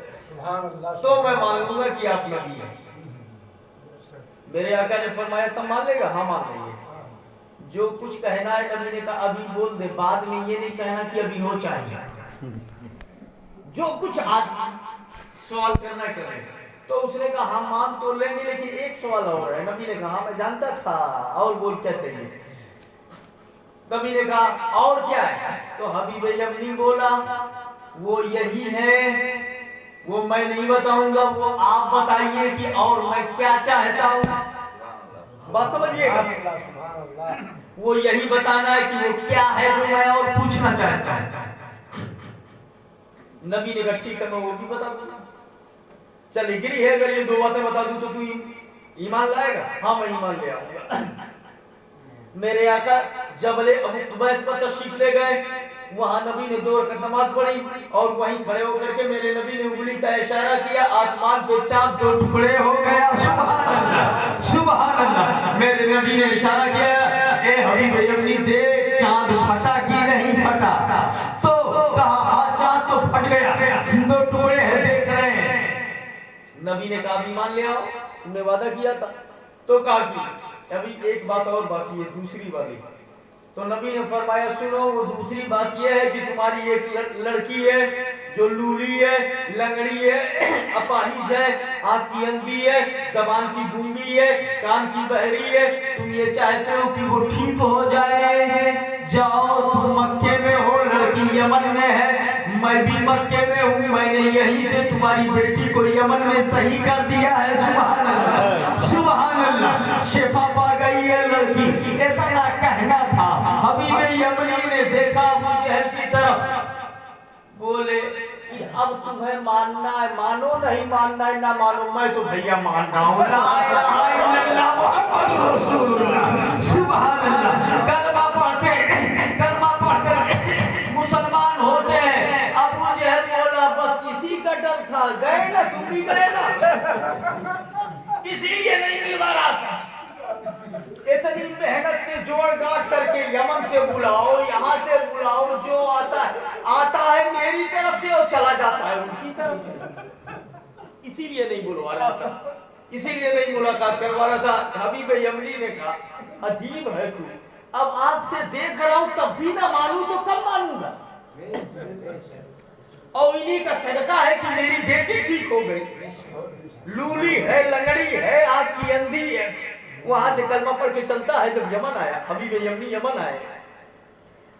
तो मैं मान लूंगा कि आप नबी हैं। मेरे आका ने फरमाया तब मान लेगा? हाँ मान लेंगे। जो कुछ कहना है नबी ने कहा अभी बोल दे, बाद में ये नहीं कहना कि अभी हो चाहिए, जो कुछ आज सवाल करना करें। तो उसने कहा हम मान तो लेंगे लेकिन एक सवाल और है। नबी ने कहा मैं जानता था, और बोल क्या चाहिए? नबी ने कहा और क्या है? तो हबीब यमनी बोला वो यही है, वो मैं नहीं बताऊंगा, वो आप बताइए कि और मैं क्या चाहता हूँ। बात समझिएगा, वो यही बताना है कि वो क्या है जो मैं और पूछना चाहता हूँ। नबी ने कहा ठीक है मैं वो भी बता दूंगा। चल गिरी है, अगर ये 2 बातें बता दूं तो तू ईमान लाएगा? हाँ मैं ईमान ले आऊंगा। मेरे आका जबले अबू कुबैस पर तशरीफ ले गए, वहां नबी ने 2 रकात नमाज पढ़ी और वहीं खड़े होकर के मेरे नबी ने उंगली का इशारा किया, आसमान पे चांद 2 टुकड़े हो गया, सुभान अल्लाह, सुभान अल्लाह। मेरे नबी ने इशारा किया ए हबीब यमनी देख चांद फटा कि नहीं फटा? तो कहा चांद तो फट गया, 2 टुकड़े हैं देख रहे हैं। नबी ने कहा ईमान ले आओ, तुमने वादा किया था। तो कहा कि अभी एक बात और बाकी है, दूसरी वाली। तो नबी ने फरमाया सुनो, वो दूसरी बात यह है कि तुम्हारी एक लड़की है जो लूली है, लंगड़ी है, अपाहिज है, आंख की अंधी है, जबान की गूंगी है, कान की बहरी है। तुम ये चाहते हो कि वो ठीक हो जाए, जाओ तुम मक्के में हो, लड़की यमन में है, मैं भी मक्के में हूँ, मैंने यहीं से तुम्हारी बेटी को यमन में सही कर दिया है, सुभान अल्लाह, सुभान अल्लाह, शिफा पा गई है लड़की। इतना कहना था। हबीब यमनी ने देखा अबू जहल की तरफ, बोले कि अब तुम्हें मानना है मानो, नहीं मानना है ना मानो, मैं तो भैया मान रहा हूँ। ला इलाहा इल्लल्लाह मुहम्मदुर रसूलुल्लाह, सुभान अल्लाह। कलमा पढ़कर मुसलमान होते हैं। अबू जहल बोला बस इसी का डर था, गए ना तुम भी गए ना, इसीलिए नहीं मिलवा रहा था। इतनी मेहनत से जोड़ गांठ करके यमन से बुलाओ, यहाँ से बुलाओ, जो आता है मेरी तरफ से और चला जाता है उनकी तरफ। इसीलिए नहीं बुलवा रहा था, इसीलिए नहीं मुलाकात करवा रहा था। हबीब यमनी ने कहा अजीब है तू, अब आज से देख रहा हूं तब भी ना मानूं तो कब मानूंगा। और इन्हीं का सदका है कि मेरी बेटी ठीक हो गई। लूली है, लंगड़ी है, आग की अंधी है, वहां से कलमा पढ़ के चलता है। जब यमन आया, हबीब यमनी यमन आए,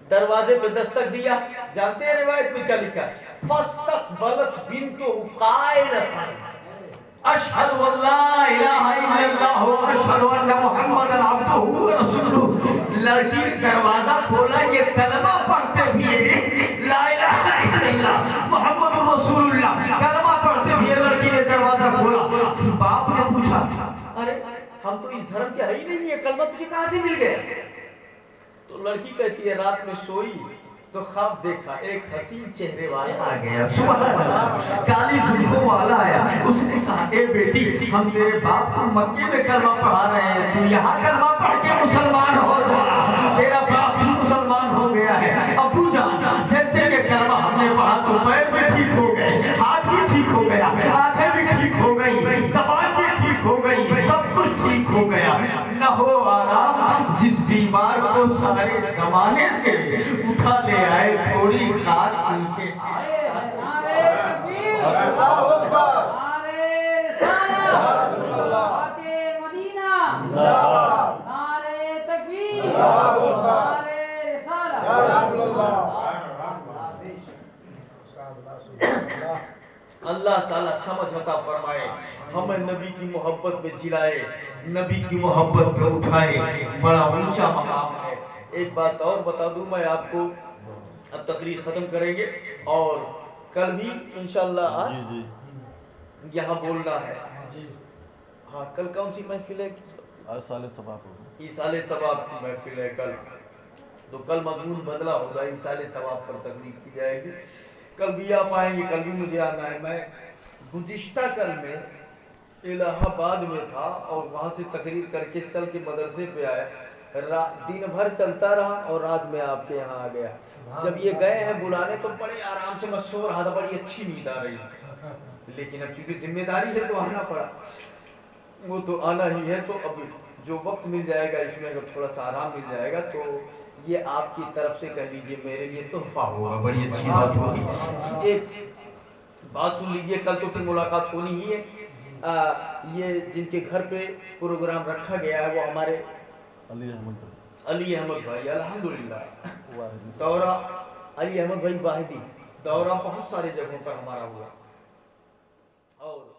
दरवाजे पे दस्तक दिया। जानते हैं रिवायत में क्या लिखा? फस्तक़बलत बिन्तु क़ाइलतन अशहदु अल्ला इलाहा इल्लल्लाह व अशहदु अन्ना मुहम्मदन अब्दुहु व रसूलुहु। लड़की ने दरवाजा खोला, ये कलमा पढ़ते हुए ला इलाहा इल्लल्लाह मुहम्मदुर रसूलुल्लाह कलमा पढ़ते हुए लड़की ने दरवाजा खोला। बाप ने पूछा अरे हम तो इस धर्म के है ही नहीं है, कलमा तुझे कहां से मिल गया? तो लड़की कहती है रात में सोई तो ख्वाब देखा, एक हसीन चेहरे वाला आ गया, सुभान अल्लाह, काली जुल्फों वाला आया। उसने कहा ए बेटी हम तेरे बाप को मक्के में कलमा पढ़ा रहे हैं, तू यहाँ कलमा पढ़ के मुसलमान हो जा, तेरा बाप भी मुसलमान हो गया है। अब्बू जान जैसे ये कलमा हमने पढ़ा तो पैर भी ठीक हो गए, हाथ भी ठीक हो गया, आंखें भी ठीक हो गई, जबान भी ठीक हो गई, सब कुछ ठीक हो गया। न हो आराम जिस बीमार को सारे जमाने से उठा ले आए, थोड़ी खाद उनके अल्लाह ताला समझ अता फरमाए, हमें नबी की मोहब्बत में जिलाए, नबी की मोहब्बत पे उठाए, बड़ा ऊंचा मकाम है। एक बात और बता दूं मैं आपको, अब तकरीर खत्म करेंगे और कल भी इंशाल्लाह यहाँ बोलना है। हाँ कल कौन सी महफिल है? ईसाले सवाब की महफिल है कल, तो कल मजमून बदला होगा, ईसाले सवाब पर तकरीर की जाएगी। कल भी आप आएंगे, कल भी मुझे आना है। मैं गुज़िश्ता कल में इलाहाबाद में था और वहाँ से तकरीर करके चल के मदरसे पे आया, दिन भर चलता रहा और रात में आपके यहाँ आ गया। जब ये गए हैं बुलाने तो बड़े आराम से मैं सो रहा था, बड़ी अच्छी नींद आ रही, लेकिन अब चूंकि जिम्मेदारी है तो आना पड़ा, वो तो आना ही है। तो अब जो वक्त मिल जाएगा इसमें अगर थोड़ा सा आराम मिल जाएगा तो ये आपकी तरफ से कह लीजिए मेरे लिए तोहफा होगा, बड़ी अच्छी बात होगी। एक बात सुन लीजिए, कल तो फिर मुलाकात होनी ही है। ये जिनके घर पे प्रोग्राम रखा गया है वो हमारे अली अहमद भाई, अल्हम्दुलिल्लाह दौरा अली अहमद भाई वाहिदी, दौरा बहुत सारे जगहों पर हमारा हुआ और